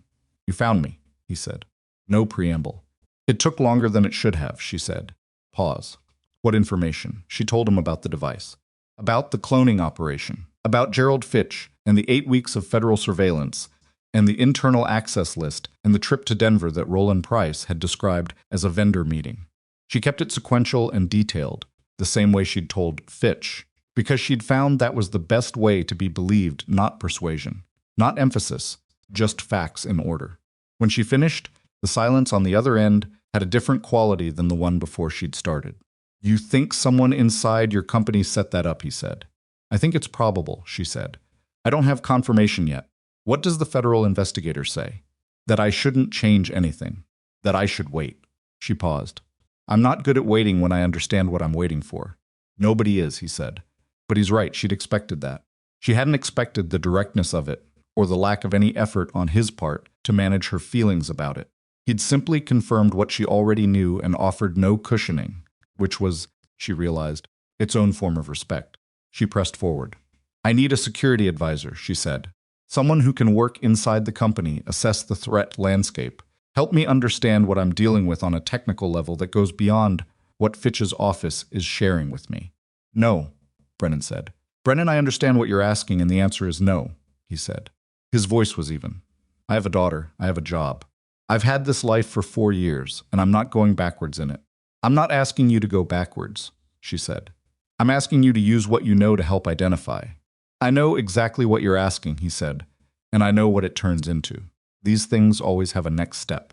"You found me," he said. No preamble. "It took longer than it should have," she said. Pause. "What information?" She told him about the device. About the cloning operation. About Gerald Fitch and the 8 weeks of federal surveillance, and the internal access list and the trip to Denver that Roland Price had described as a vendor meeting. She kept it sequential and detailed, the same way she'd told Fitch, because she'd found that was the best way to be believed, not persuasion, not emphasis, just facts in order. When she finished, the silence on the other end had a different quality than the one before she'd started. "You think someone inside your company set that up," he said. "I think it's probable," she said. "I don't have confirmation yet. What does the federal investigator say?" "That I shouldn't change anything. That I should wait." She paused. "I'm not good at waiting when I understand what I'm waiting for." "Nobody is," he said. But he's right, she'd expected that. She hadn't expected the directness of it, or the lack of any effort on his part to manage her feelings about it. He'd simply confirmed what she already knew and offered no cushioning, which was, she realized, its own form of respect. She pressed forward. "I need a security advisor," she said. "Someone who can work inside the company, assess the threat landscape, help me understand what I'm dealing with on a technical level that goes beyond what Fitch's office is sharing with me." "No," Brennan said. "Brennan, I understand what you're asking, and the answer is no," he said. His voice was even. "I have a daughter. I have a job. I've had this life for 4 years, and I'm not going backwards in it." "I'm not asking you to go backwards," she said. "I'm asking you to use what you know to help identify." "I know exactly what you're asking," he said, "and I know what it turns into. These things always have a next step.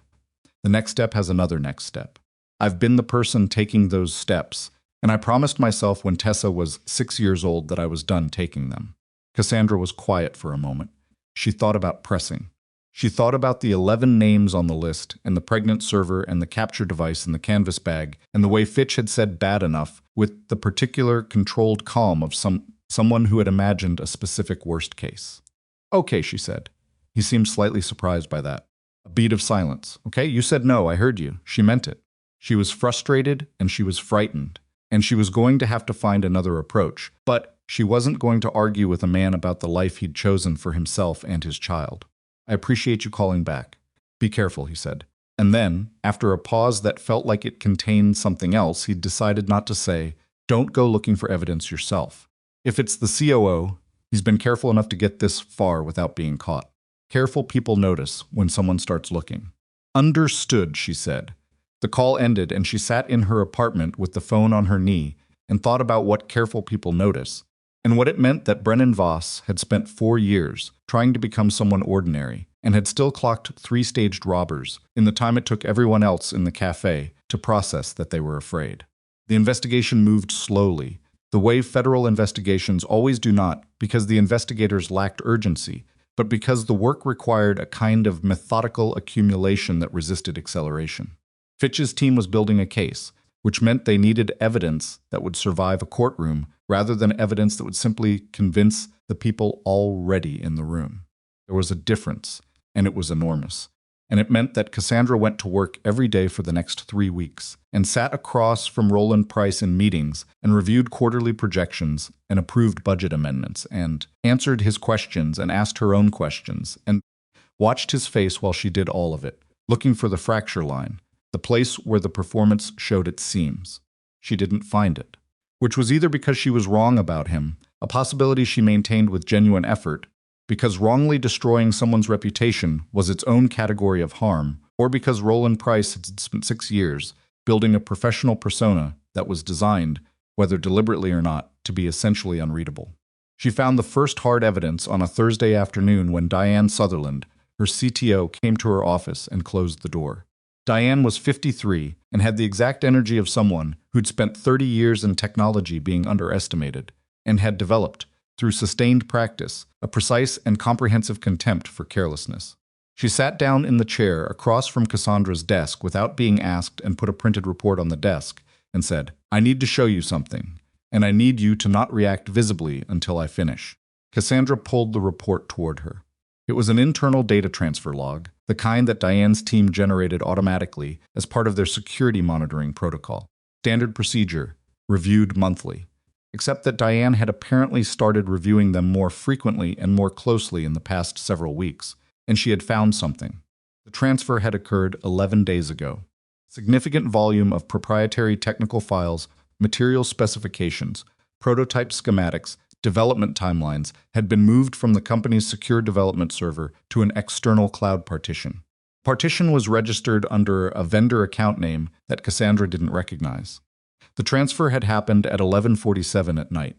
The next step has another next step. I've been the person taking those steps, and I promised myself when Tessa was 6 years old that I was done taking them." Cassandra was quiet for a moment. She thought about pressing. She thought about the 11 names on the list, and the pregnant server, and the capture device in the canvas bag, and the way Fitch had said bad enough, with the particular controlled calm of someone who had imagined a specific worst case. "Okay," she said. He seemed slightly surprised by that. A beat of silence. "Okay, you said no, I heard you." She meant it. She was frustrated, and she was frightened, and she was going to have to find another approach, but she wasn't going to argue with a man about the life he'd chosen for himself and his child. "I appreciate you calling back. Be careful," he said. And then, after a pause that felt like it contained something else, he decided not to say, "Don't go looking for evidence yourself. If it's the COO, he's been careful enough to get this far without being caught. Careful people notice when someone starts looking." "Understood," she said. The call ended, and she sat in her apartment with the phone on her knee and thought about what careful people notice, and what it meant that Brennan Voss had spent 4 years trying to become someone ordinary, and had still clocked 3 staged robbers in the time it took everyone else in the cafe to process that they were afraid. The investigation moved slowly, the way federal investigations always do, not because the investigators lacked urgency, but because the work required a kind of methodical accumulation that resisted acceleration. Fitch's team was building a case, which meant they needed evidence that would survive a courtroom rather than evidence that would simply convince the people already in the room. There was a difference, and it was enormous. And it meant that Cassandra went to work every day for the next 3 weeks, and sat across from Roland Price in meetings, and reviewed quarterly projections, and approved budget amendments, and answered his questions and asked her own questions, and watched his face while she did all of it, looking for the fracture line, the place where the performance showed its seams. She didn't find it, which was either because she was wrong about him, a possibility she maintained with genuine effort, because wrongly destroying someone's reputation was its own category of harm, or because Roland Price had spent 6 years building a professional persona that was designed, whether deliberately or not, to be essentially unreadable. She found the first hard evidence on a Thursday afternoon when Diane Sutherland, her CTO, came to her office and closed the door. Diane was 53 and had the exact energy of someone who'd spent 30 years in technology being underestimated and had developed, through sustained practice, a precise and comprehensive contempt for carelessness. She sat down in the chair across from Cassandra's desk without being asked and put a printed report on the desk and said, "I need to show you something, and I need you to not react visibly until I finish." Cassandra pulled the report toward her. It was an internal data transfer log, the kind that Diane's team generated automatically as part of their security monitoring protocol. Standard procedure, reviewed monthly. Except that Diane had apparently started reviewing them more frequently and more closely in the past several weeks, and she had found something. The transfer had occurred 11 days ago. Significant volume of proprietary technical files, material specifications, prototype schematics, development timelines had been moved from the company's secure development server to an external cloud partition. Partition was registered under a vendor account name that Cassandra didn't recognize. The transfer had happened at 11:47 at night.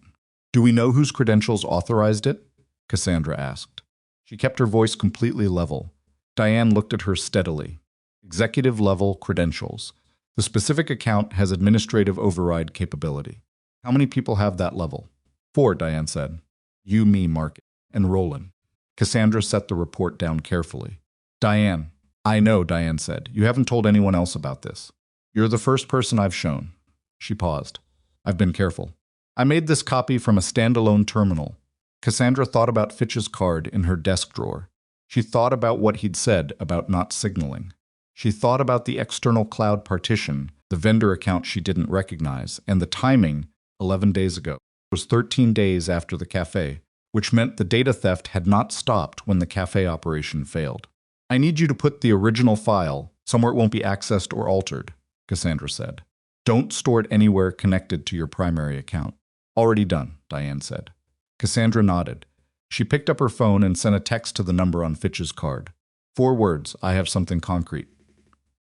"Do we know whose credentials authorized it?" Cassandra asked. She kept her voice completely level. Diane looked at her steadily. "Executive-level credentials. The specific account has administrative override capability." "How many people have that level?" "4, Diane said. "You, me, Mark, and Roland." Cassandra set the report down carefully. "Diane." "I know," Diane said. "You haven't told anyone else about this. You're the first person I've shown." She paused. "I've been careful. I made this copy from a standalone terminal." Cassandra thought about Fitch's card in her desk drawer. She thought about what he'd said about not signaling. She thought about the external cloud partition, the vendor account she didn't recognize, and the timing, 11 days ago, was 13 days after the café, which meant the data theft had not stopped when the café operation failed. "I need you to put the original file somewhere it won't be accessed or altered," Cassandra said. "Don't store it anywhere connected to your primary account." "Already done," Diane said. Cassandra nodded. She picked up her phone and sent a text to the number on Fitch's card. 4 words, "I have something concrete."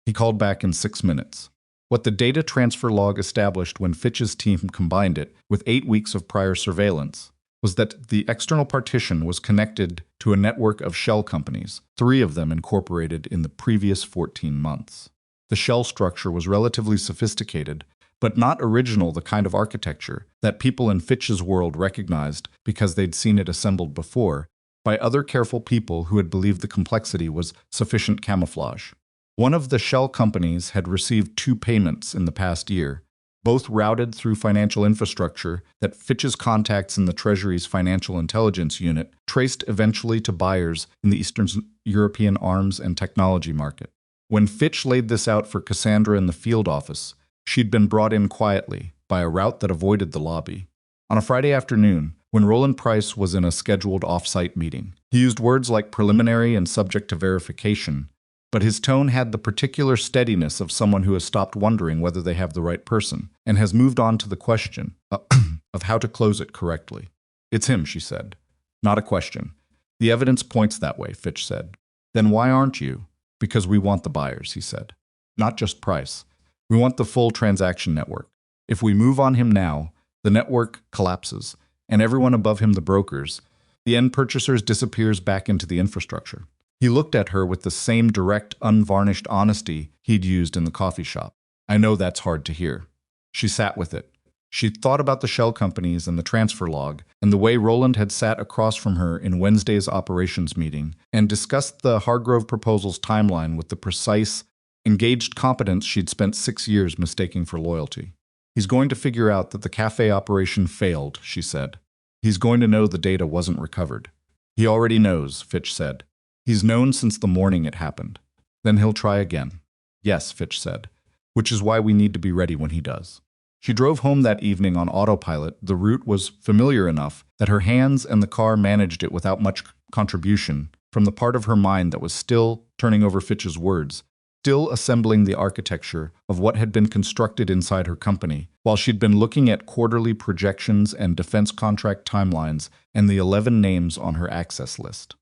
He called back in 6 minutes. What the data transfer log established when Fitch's team combined it with 8 weeks of prior surveillance was that the external partition was connected to a network of shell companies, 3 of them incorporated in the previous 14 months. The shell structure was relatively sophisticated, but not original, the kind of architecture that people in Fitch's world recognized because they'd seen it assembled before by other careful people who had believed the complexity was sufficient camouflage. One of the shell companies had received 2 payments in the past year, both routed through financial infrastructure that Fitch's contacts in the Treasury's Financial Intelligence Unit traced eventually to buyers in the Eastern European arms and technology market. When Fitch laid this out for Cassandra in the field office, she'd been brought in quietly by a route that avoided the lobby. On a Friday afternoon, when Roland Price was in a scheduled off-site meeting, he used words like preliminary and subject to verification, but his tone had the particular steadiness of someone who has stopped wondering whether they have the right person and has moved on to the question of how to close it correctly. "It's him," she said. "Not a question. The evidence points that way," Fitch said. "Then why aren't you?" "Because we want the buyers," he said. "Not just price. We want the full transaction network. If we move on him now, the network collapses, and everyone above him, the brokers, the end purchasers, disappears back into the infrastructure." He looked at her with the same direct, unvarnished honesty he'd used in the coffee shop. "I know that's hard to hear." She sat with it. She thought about the shell companies and the transfer log, and the way Roland had sat across from her in Wednesday's operations meeting, and discussed the Hargrove proposal's timeline with the precise, engaged competence she'd spent 6 years mistaking for loyalty. "He's going to figure out that the cafe operation failed," she said. "He's going to know the data wasn't recovered." "He already knows," Fitch said. "He's known since the morning it happened." "Then he'll try again." "Yes," Fitch said, "which is why we need to be ready when he does." She drove home that evening on autopilot. The route was familiar enough that her hands and the car managed it without much contribution from the part of her mind that was still turning over Fitch's words, still assembling the architecture of what had been constructed inside her company, while she'd been looking at quarterly projections and defense contract timelines and the 11 names on her access list.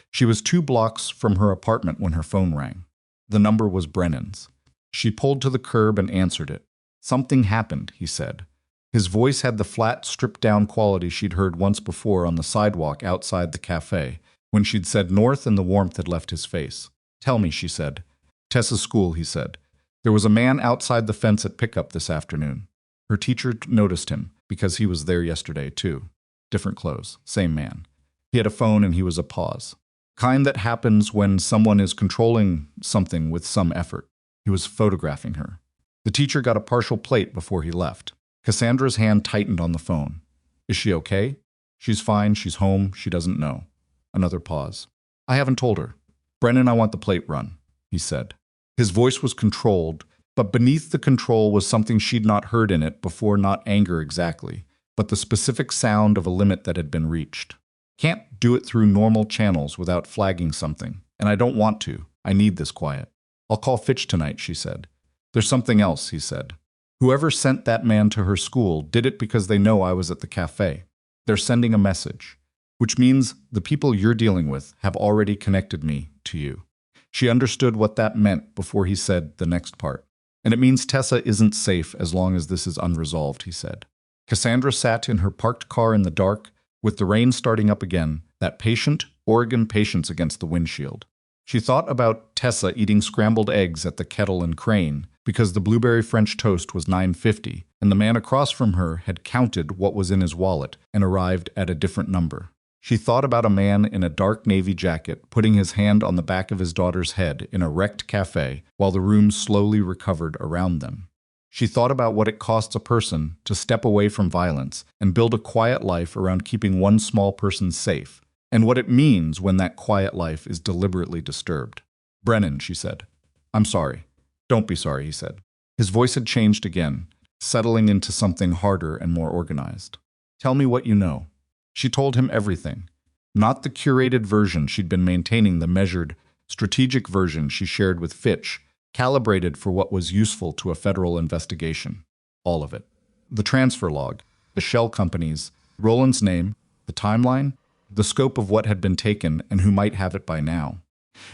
She was 2 blocks from her apartment when her phone rang. The number was Brennan's. She pulled to the curb and answered it. "Something happened," he said. His voice had the flat, stripped-down quality she'd heard once before on the sidewalk outside the cafe, when she'd said north and the warmth had left his face. "Tell me," she said. "Tessa's school," he said. "There was a man outside the fence at pickup this afternoon." Her teacher noticed him, because he was there yesterday, too. Different clothes, same man. He had a phone and he was a pause. Kind that happens when someone is controlling something with some effort. He was photographing her. The teacher got a partial plate before he left. Cassandra's hand tightened on the phone. "Is she okay?" "She's fine, she's home, she doesn't know." Another pause. "I haven't told her." "Brennan, I want the plate run," he said. His voice was controlled, but beneath the control was something she'd not heard in it before, not anger exactly, but the specific sound of a limit that had been reached. "Can't do it through normal channels without flagging something, and I don't want to. I need this quiet." "I'll call Fitch tonight," she said. "There's something else," he said. "Whoever sent that man to her school did it because they know I was at the cafe. They're sending a message, which means the people you're dealing with have already connected me to you." She understood what that meant before he said the next part. "And it means Tessa isn't safe as long as this is unresolved," he said. Cassandra sat in her parked car in the dark, with the rain starting up again, that patient Oregon patience against the windshield. She thought about Tessa eating scrambled eggs at the Kettle and Crane because the blueberry French toast was $9.50, and the man across from her had counted what was in his wallet and arrived at a different number. She thought about a man in a dark navy jacket putting his hand on the back of his daughter's head in a wrecked cafe while the room slowly recovered around them. She thought about what it costs a person to step away from violence and build a quiet life around keeping one small person safe, and what it means when that quiet life is deliberately disturbed. "Brennan," she said. "I'm sorry." "Don't be sorry," he said. His voice had changed again, settling into something harder and more organized. "Tell me what you know." She told him everything. Not the curated version she'd been maintaining, the measured, strategic version she shared with Fitch, calibrated for what was useful to a federal investigation. All of it. The transfer log, the shell companies, Roland's name, the timeline, the scope of what had been taken and who might have it by now.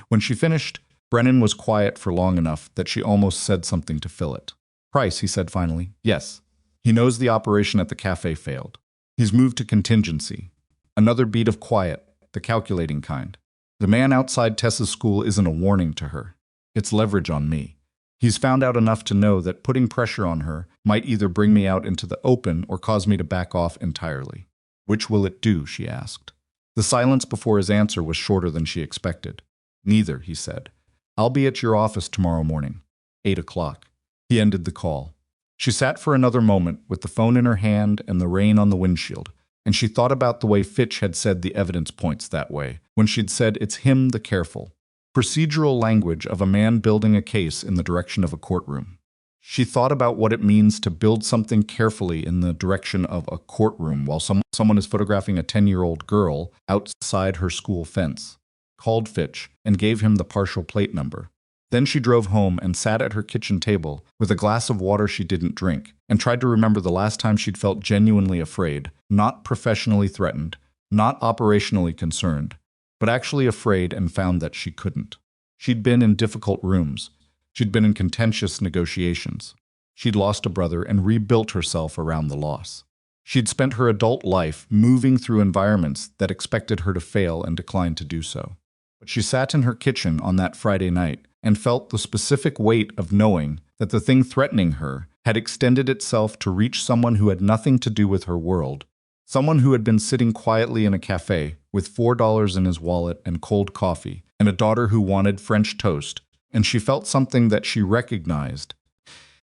When she finished, Brennan was quiet for long enough that she almost said something to fill it. "Price," he said finally. "Yes. He knows the operation at the cafe failed. He's moved to contingency. Another beat of quiet, the calculating kind. The man outside Tessa's school isn't a warning to her. It's leverage on me. He's found out enough to know that putting pressure on her might either bring me out into the open or cause me to back off entirely." "Which will it do?" she asked. The silence before his answer was shorter than she expected. "Neither," he said. "I'll be at your office tomorrow morning, 8 o'clock. He ended the call. She sat for another moment with the phone in her hand and the rain on the windshield, and she thought about the way Fitch had said the evidence points that way, when she'd said it's him the careful. Procedural language of a man building a case in the direction of a courtroom. She thought about what it means to build something carefully in the direction of a courtroom while someone is photographing a 10-year-old girl outside her school fence. Called Fitch and gave him the partial plate number. Then she drove home and sat at her kitchen table with a glass of water she didn't drink and tried to remember the last time she'd felt genuinely afraid, not professionally threatened, not operationally concerned, but actually afraid, and found that she couldn't. She'd been in difficult rooms. She'd been in contentious negotiations. She'd lost a brother and rebuilt herself around the loss. She'd spent her adult life moving through environments that expected her to fail and declined to do so. But she sat in her kitchen on that Friday night and felt the specific weight of knowing that the thing threatening her had extended itself to reach someone who had nothing to do with her world, someone who had been sitting quietly in a cafe with $4 in his wallet and cold coffee, and a daughter who wanted French toast, and she felt something that she recognized,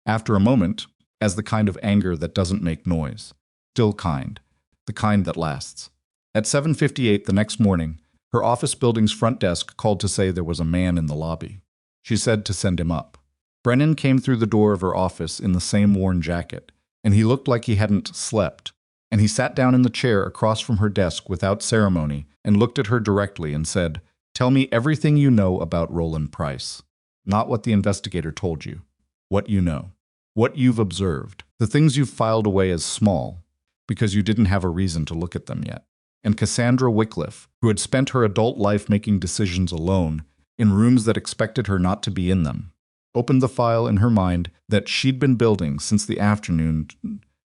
after a moment, as the kind of anger that doesn't make noise, still kind, the kind that lasts. At 7:58 the next morning, her office building's front desk called to say there was a man in the lobby. She said to send him up. Brennan came through the door of her office in the same worn jacket, and he looked like he hadn't slept, and he sat down in the chair across from her desk without ceremony and looked at her directly and said, Tell me everything you know about Roland Price. Not what the investigator told you. What you know. What you've observed. The things you've filed away as small, because you didn't have a reason to look at them yet. And Cassandra Wycliffe, who had spent her adult life making decisions alone, in rooms that expected her not to be in them, opened the file in her mind that she'd been building since the afternoon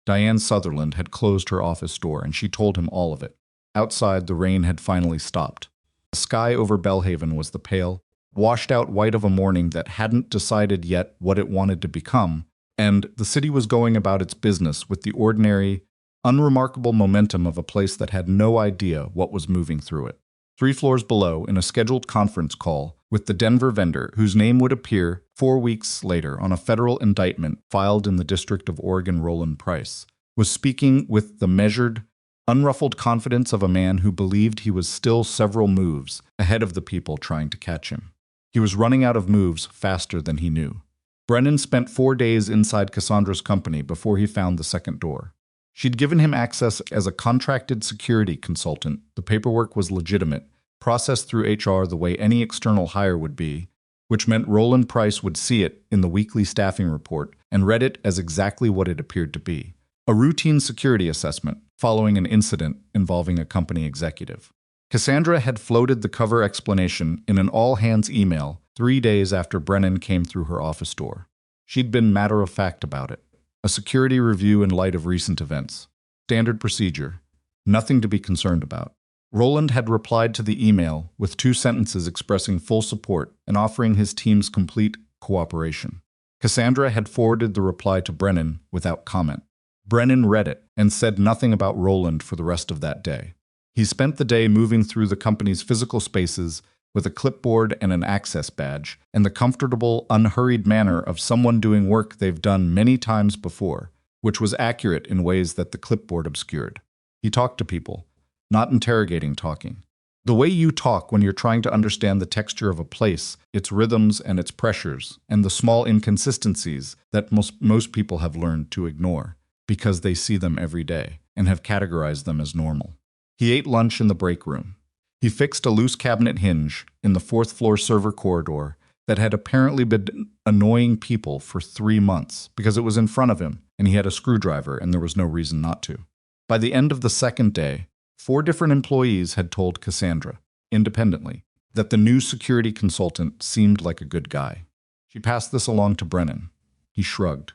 Diane Sutherland had closed her office door, and she told him all of it. Outside, the rain had finally stopped. The sky over Belhaven was the pale, washed-out white of a morning that hadn't decided yet what it wanted to become, and the city was going about its business with the ordinary, unremarkable momentum of a place that had no idea what was moving through it. 3 floors below, in a scheduled conference call with the Denver vendor, whose name would appear 4 weeks later on a federal indictment filed in the District of Oregon, Roland Price, was speaking with the measured, unruffled confidence of a man who believed he was still several moves ahead of the people trying to catch him. He was running out of moves faster than he knew. Brennan spent 4 days inside Cassandra's company before he found the second door. She'd given him access as a contracted security consultant. The paperwork was legitimate, processed through HR the way any external hire would be, which meant Roland Price would see it in the weekly staffing report and read it as exactly what it appeared to be: a routine security assessment following an incident involving a company executive. Cassandra had floated the cover explanation in an all-hands email 3 days after Brennan came through her office door. She'd been matter-of-fact about it. A security review in light of recent events. Standard procedure. Nothing to be concerned about. Roland had replied to the email with 2 sentences expressing full support and offering his team's complete cooperation. Cassandra had forwarded the reply to Brennan without comment. Brennan read it and said nothing about Roland for the rest of that day. He spent the day moving through the company's physical spaces with a clipboard and an access badge, and the comfortable, unhurried manner of someone doing work they've done many times before, which was accurate in ways that the clipboard obscured. He talked to people, not interrogating talking. The way you talk when you're trying to understand the texture of a place, its rhythms and its pressures, and the small inconsistencies that most people have learned to ignore, because they see them every day and have categorized them as normal. He ate lunch in the break room. He fixed a loose cabinet hinge in the 4th-floor server corridor that had apparently been annoying people for 3 months because it was in front of him and he had a screwdriver and there was no reason not to. By the end of the second day, 4 different employees had told Cassandra, independently, that the new security consultant seemed like a good guy. She passed this along to Brennan. He shrugged.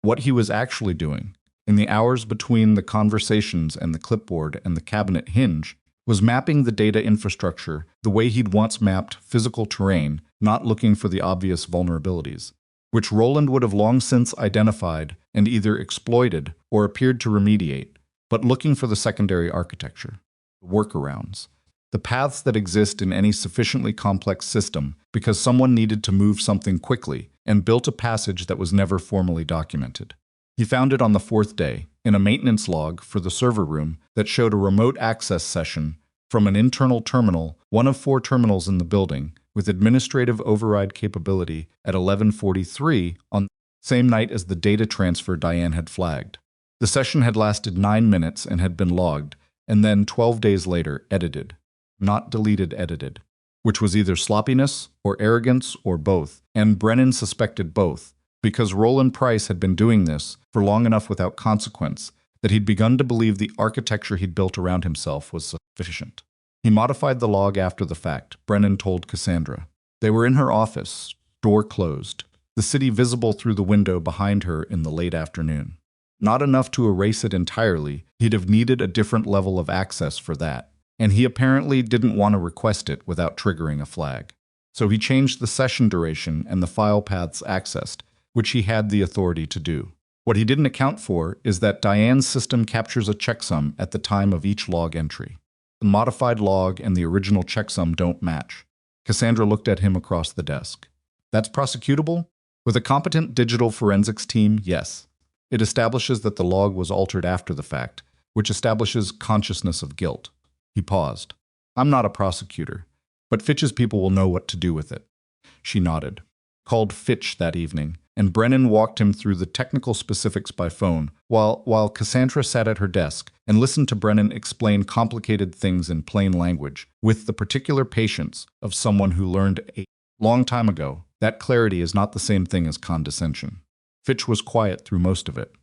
What he was actually doing, in the hours between the conversations and the clipboard and the cabinet hinge, was mapping the data infrastructure the way he'd once mapped physical terrain, not looking for the obvious vulnerabilities, which Roland would have long since identified and either exploited or appeared to remediate, but looking for the secondary architecture, workarounds, the paths that exist in any sufficiently complex system because someone needed to move something quickly and built a passage that was never formally documented. He found it on the 4th day, in a maintenance log for the server room that showed a remote access session from an internal terminal, one of 4 terminals in the building, with administrative override capability at 11:43 on the same night as the data transfer Diane had flagged. The session had lasted 9 minutes and had been logged, and then 12 days later edited. Not deleted, edited, which was either sloppiness or arrogance or both, and Brennan suspected both, because Roland Price had been doing this for long enough without consequence that he'd begun to believe the architecture he'd built around himself was sufficient. He modified the log after the fact, Brennan told Cassandra. They were in her office, door closed, the city visible through the window behind her in the late afternoon. Not enough to erase it entirely, he'd have needed a different level of access for that, and he apparently didn't want to request it without triggering a flag. So he changed the session duration and the file paths accessed, which he had the authority to do. What he didn't account for is that Diane's system captures a checksum at the time of each log entry. The modified log and the original checksum don't match. Cassandra looked at him across the desk. That's prosecutable? With a competent digital forensics team, yes. It establishes that the log was altered after the fact, which establishes consciousness of guilt. He paused. I'm not a prosecutor, but Fitch's people will know what to do with it. She nodded. Called Fitch that evening and Brennan walked him through the technical specifics by phone, while Cassandra sat at her desk and listened to Brennan explain complicated things in plain language, with the particular patience of someone who learned a long time ago that clarity is not the same thing as condescension. Fitch was quiet through most of it.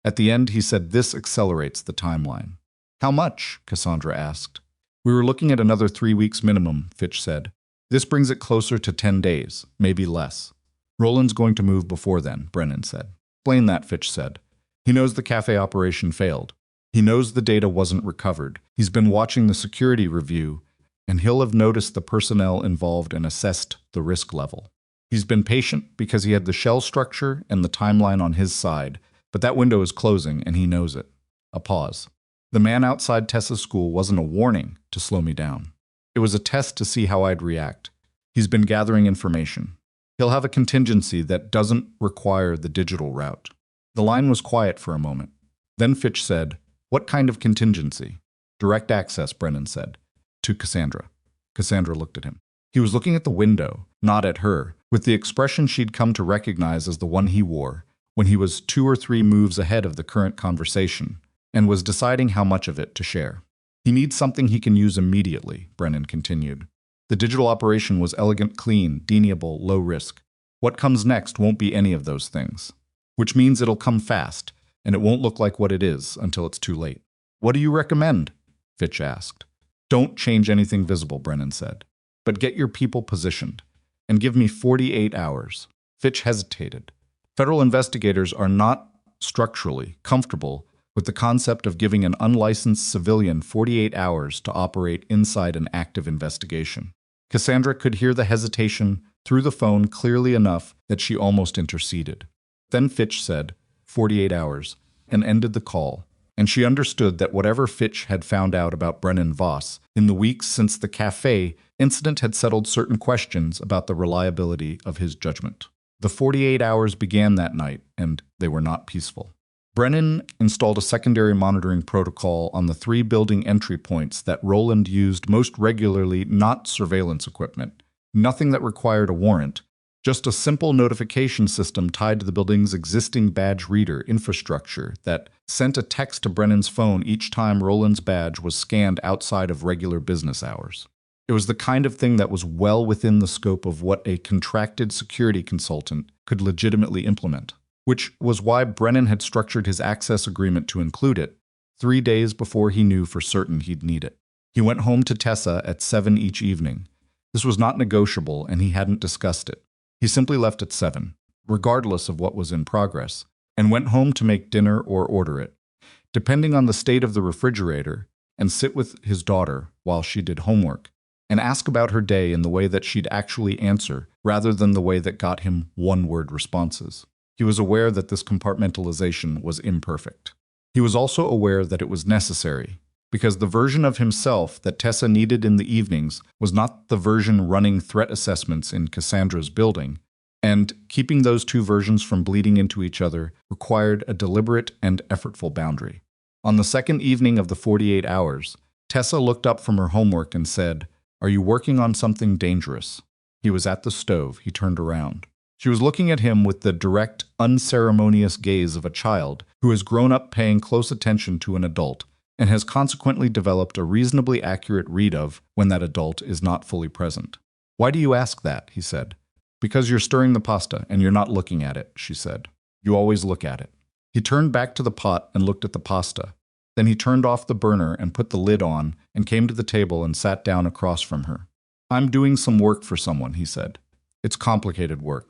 At the end, he said, "This accelerates the timeline." "How much?" Cassandra asked. "We were looking at another 3 weeks minimum," Fitch said. "This brings it closer to 10 days, maybe less." "Roland's going to move before then," Brennan said. "Explain that," Fitch said. "He knows the cafe operation failed. He knows the data wasn't recovered. He's been watching the security review, and he'll have noticed the personnel involved and assessed the risk level. He's been patient because he had the shell structure and the timeline on his side, but that window is closing and he knows it." A pause. "The man outside Tessa's school wasn't a warning to slow me down. It was a test to see how I'd react. He's been gathering information. He'll have a contingency that doesn't require the digital route." The line was quiet for a moment. Then Fitch said, "What kind of contingency?" "Direct access," Brennan said, to Cassandra. Cassandra looked at him. He was looking at the window, not at her, with the expression she'd come to recognize as the one he wore when he was 2 or 3 moves ahead of the current conversation and was deciding how much of it to share. "He needs something he can use immediately," Brennan continued. "The digital operation was elegant, clean, deniable, low risk. What comes next won't be any of those things. Which means it'll come fast, and it won't look like what it is until it's too late." "What do you recommend?" Fitch asked. "Don't change anything visible," Brennan said. "But get your people positioned, and give me 48 hours. Fitch hesitated. Federal investigators are not structurally comfortable with the concept of giving an unlicensed civilian 48 hours to operate inside an active investigation. Cassandra could hear the hesitation through the phone clearly enough that she almost interceded. Then Fitch said, 48 hours, and ended the call, and she understood that whatever Fitch had found out about Brennan Voss in the weeks since the café incident had settled certain questions about the reliability of his judgment. The 48 hours began that night, and they were not peaceful. Brennan installed a secondary monitoring protocol on the 3 building entry points that Roland used most regularly, not surveillance equipment, nothing that required a warrant, just a simple notification system tied to the building's existing badge reader infrastructure that sent a text to Brennan's phone each time Roland's badge was scanned outside of regular business hours. It was the kind of thing that was well within the scope of what a contracted security consultant could legitimately implement, which was why Brennan had structured his access agreement to include it 3 days before he knew for certain he'd need it. He went home to Tessa at 7 each evening. This was not negotiable, and he hadn't discussed it. He simply left at 7, regardless of what was in progress, and went home to make dinner or order it, depending on the state of the refrigerator, and sit with his daughter while she did homework, and ask about her day in the way that she'd actually answer, rather than the way that got him one-word responses. He was aware that this compartmentalization was imperfect. He was also aware that it was necessary, because the version of himself that Tessa needed in the evenings was not the version running threat assessments in Cassandra's building, and keeping those 2 versions from bleeding into each other required a deliberate and effortful boundary. On the second evening of the 48 hours, Tessa looked up from her homework and said, "Are you working on something dangerous?" He was at the stove. He turned around. She was looking at him with the direct, unceremonious gaze of a child who has grown up paying close attention to an adult and has consequently developed a reasonably accurate read of when that adult is not fully present. "Why do you ask that?" he said. "Because you're stirring the pasta and you're not looking at it," she said. "You always look at it." He turned back to the pot and looked at the pasta. Then he turned off the burner and put the lid on and came to the table and sat down across from her. "I'm doing some work for someone," he said. "It's complicated work,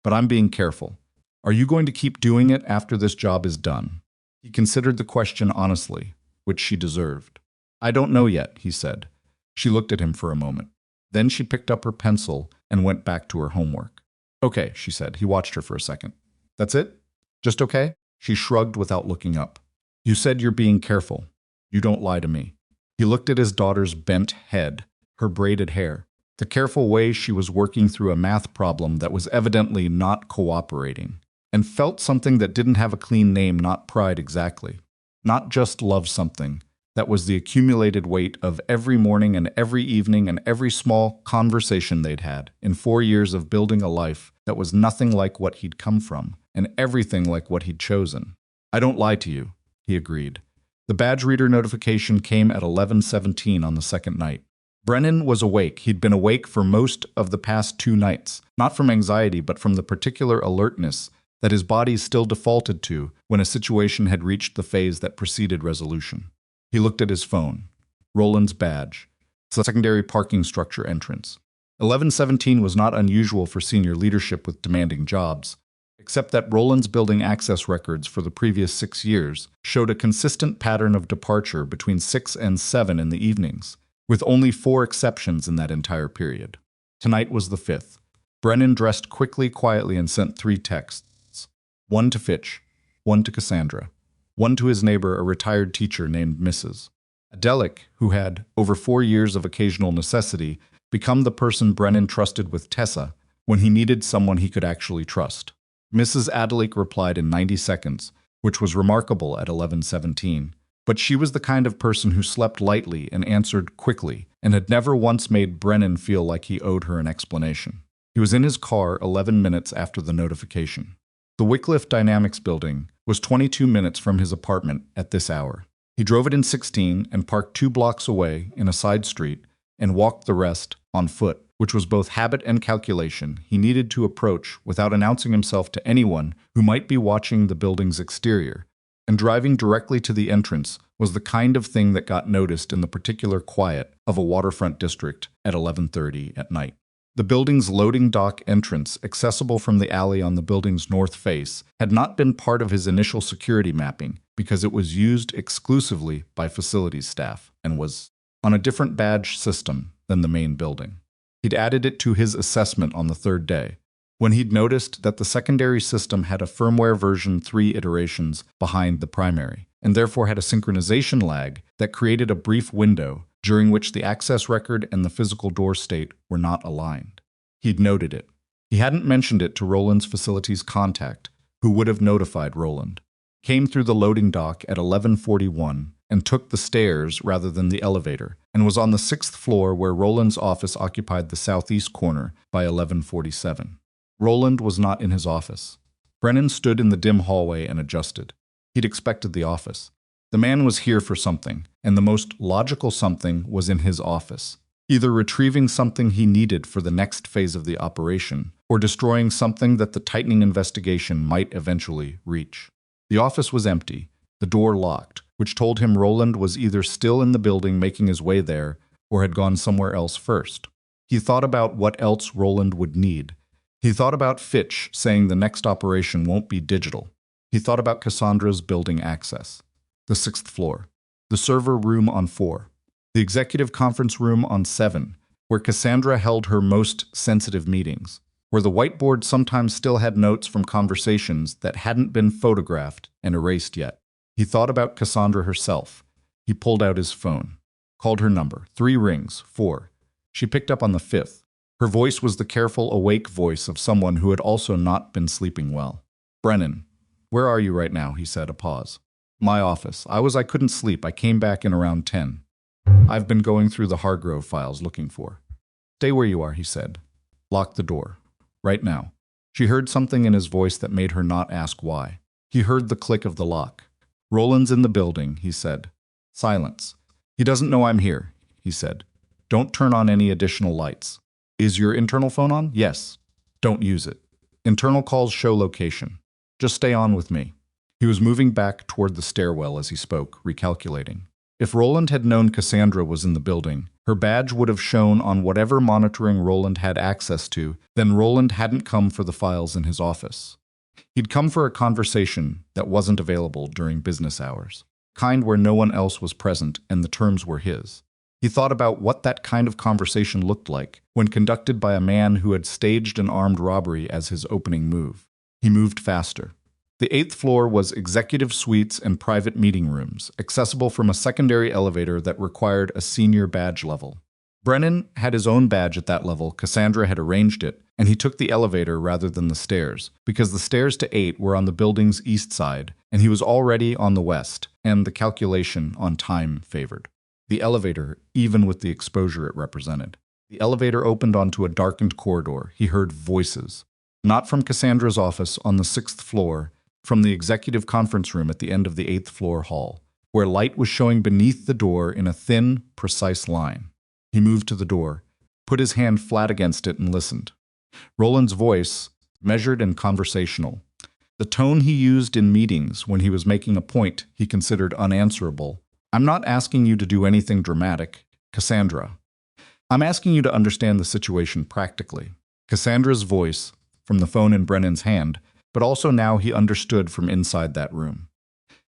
but I'm being careful. Are you going to keep doing it after this job is done?" He considered the question honestly, which she deserved. "I don't know yet," he said. She looked at him for a moment. Then she picked up her pencil and went back to her homework. "Okay," she said. He watched her for a second. "That's it? Just okay?" She shrugged without looking up. "You said you're being careful. You don't lie to me." He looked at his daughter's bent head, her braided hair, the careful way she was working through a math problem that was evidently not cooperating, and felt something that didn't have a clean name, not pride exactly. Not just love something. That was the accumulated weight of every morning and every evening and every small conversation they'd had in 4 years of building a life that was nothing like what he'd come from, and everything like what he'd chosen. "I don't lie to you," he agreed. The badge reader notification came at 11:17 on the second night. Brennan was awake. He'd been awake for most of the past 2 nights, not from anxiety but from the particular alertness that his body still defaulted to when a situation had reached the phase that preceded resolution. He looked at his phone. Roland's badge. It's the secondary parking structure entrance. 11:17 was not unusual for senior leadership with demanding jobs, except that Roland's building access records for the previous 6 years showed a consistent pattern of departure between 6 and 7 in the evenings, with only 4 exceptions in that entire period. Tonight was the 5th. Brennan dressed quickly, quietly, and sent 3 texts. 1 to Fitch, 1 to Cassandra, 1 to his neighbor, a retired teacher named Mrs. Adelic, who had, over 4 years of occasional necessity, become the person Brennan trusted with Tessa when he needed someone he could actually trust. Mrs. Adelic replied in 90 seconds, which was remarkable at 11:17. But she was the kind of person who slept lightly and answered quickly, and had never once made Brennan feel like he owed her an explanation. He was in his car 11 minutes after the notification. The Wycliffe Dynamics building was 22 minutes from his apartment at this hour. He drove it in 16 and parked 2 blocks away in a side street and walked the rest on foot, which was both habit and calculation he needed to approach without announcing himself to anyone who might be watching the building's exterior. And driving directly to the entrance was the kind of thing that got noticed in the particular quiet of a waterfront district at 11:30 at night. The building's loading dock entrance, accessible from the alley on the building's north face, had not been part of his initial security mapping because it was used exclusively by facilities staff and was on a different badge system than the main building. He'd added it to his assessment on the 3rd day, when he'd noticed that the secondary system had a firmware version 3 iterations behind the primary, and therefore had a synchronization lag that created a brief window during which the access record and the physical door state were not aligned. He'd noted it. He hadn't mentioned it to Roland's facilities contact, who would have notified Roland. Came through the loading dock at 11:41 and took the stairs rather than the elevator, and was on the 6th floor where Roland's office occupied the southeast corner by 11:47. Roland was not in his office. Brennan stood in the dim hallway and adjusted. He'd expected the office. The man was here for something, and the most logical something was in his office, either retrieving something he needed for the next phase of the operation, or destroying something that the tightening investigation might eventually reach. The office was empty, the door locked, which told him Roland was either still in the building making his way there, or had gone somewhere else first. He thought about what else Roland would need. He thought about Fitch saying the next operation won't be digital. He thought about Cassandra's building access. The 6th floor. The server room on 4. The executive conference room on 7, where Cassandra held her most sensitive meetings, where the whiteboard sometimes still had notes from conversations that hadn't been photographed and erased yet. He thought about Cassandra herself. He pulled out his phone. Called her number. 3 rings. 4. She picked up on the 5th. Her voice was the careful, awake voice of someone who had also not been sleeping well. "Brennan, where are you right now?" he said, a pause. "My office. I couldn't sleep. I came back in around 10. I've been going through the Hargrove files looking for." "Stay where you are," he said. "Lock the door. Right now." She heard something in his voice that made her not ask why. He heard the click of the lock. "Roland's in the building," he said. Silence. "He doesn't know I'm here," he said. "Don't turn on any additional lights." "Is your internal phone on?" "Yes." "Don't use it. Internal calls show location. Just stay on with me." He was moving back toward the stairwell as he spoke, recalculating. If Roland had known Cassandra was in the building, her badge would have shown on whatever monitoring Roland had access to, then Roland hadn't come for the files in his office. He'd come for a conversation that wasn't available during business hours, kind where no one else was present and the terms were his. He thought about what that kind of conversation looked like when conducted by a man who had staged an armed robbery as his opening move. He moved faster. The 8th floor was executive suites and private meeting rooms, accessible from a secondary elevator that required a senior badge level. Brennan had his own badge at that level. Cassandra had arranged it, and he took the elevator rather than the stairs, because the stairs to 8 were on the building's east side, and he was already on the west, and the calculation on time favored the elevator, even with the exposure it represented. The elevator opened onto a darkened corridor. He heard voices. Not from Cassandra's office on the 6th floor, from the executive conference room at the end of the 8th floor hall, where light was showing beneath the door in a thin, precise line. He moved to the door, put his hand flat against it and listened. Roland's voice, measured and conversational. The tone he used in meetings when he was making a point he considered unanswerable. I'm not asking you to do anything dramatic, Cassandra. I'm asking you to understand the situation practically. Cassandra's voice, from the phone in Brennan's hand, but also now he understood from inside that room.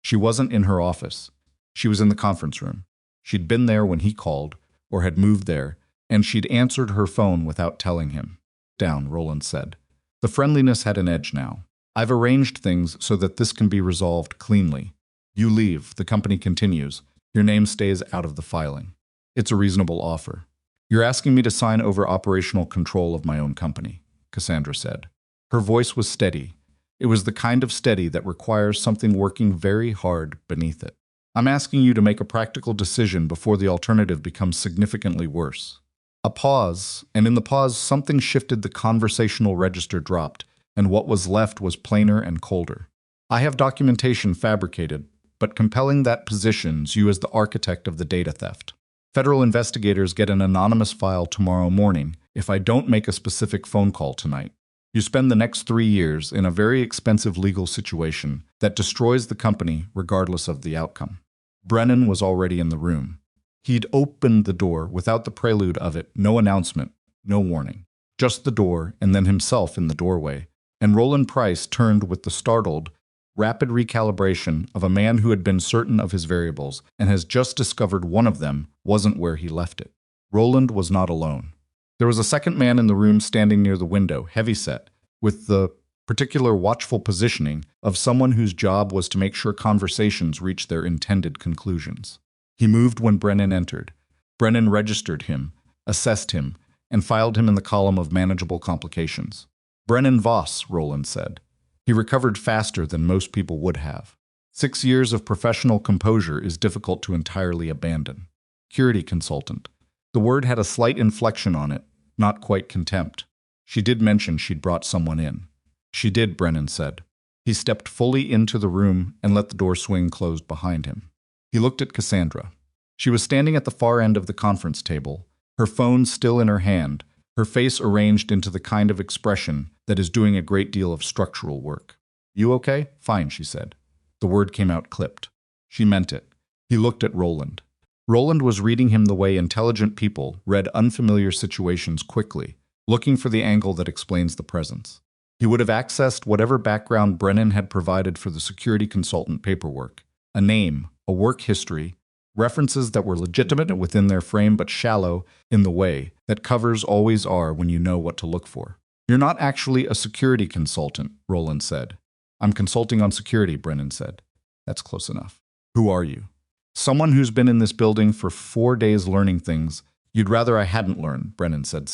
She wasn't in her office. She was in the conference room. She'd been there when he called, or had moved there, and she'd answered her phone without telling him. Down, Roland said. The friendliness had an edge now. I've arranged things so that this can be resolved cleanly. You leave, the company continues. Your name stays out of the filing. It's a reasonable offer. You're asking me to sign over operational control of my own company, Cassandra said. Her voice was steady. It was the kind of steady that requires something working very hard beneath it. I'm asking you to make a practical decision before the alternative becomes significantly worse. A pause, and in the pause something shifted, the conversational register dropped, and what was left was plainer and colder. I have documentation fabricated, but compelling that positions you as the architect of the data theft. Federal investigators get an anonymous file tomorrow morning if I don't make a specific phone call tonight. You spend the next 3 years in a very expensive legal situation that destroys the company regardless of the outcome. Brennan was already in the room. He'd opened the door without the prelude of it, no announcement, no warning. Just the door and then himself in the doorway. And Roland Price turned with the startled, rapid recalibration of a man who had been certain of his variables and has just discovered one of them wasn't where he left it. Roland was not alone. There was a second man in the room standing near the window, heavy-set, with the particular watchful positioning of someone whose job was to make sure conversations reached their intended conclusions. He moved when Brennan entered. Brennan registered him, assessed him, and filed him in the column of manageable complications. Brennan Voss, Roland said. He recovered faster than most people would have. 6 years of professional composure is difficult to entirely abandon. Security consultant. The word had a slight inflection on it, not quite contempt. She did mention she'd brought someone in. She did, Brennan said. He stepped fully into the room and let the door swing closed behind him. He looked at Cassandra. She was standing at the far end of the conference table, her phone still in her hand, her face arranged into the kind of expression that is doing a great deal of structural work. You okay? Fine, she said. The word came out clipped. She meant it. He looked at Roland. Roland was reading him the way intelligent people read unfamiliar situations quickly, looking for the angle that explains the presence. He would have accessed whatever background Brennan had provided for the security consultant paperwork. A name, a work history, references that were legitimate within their frame but shallow in the way that covers always are when you know what to look for. You're not actually a security consultant, Roland said. I'm consulting on security, Brennan said. That's close enough. Who are you? Someone who's been in this building for 4 days learning things you'd rather I hadn't learned, Brennan said.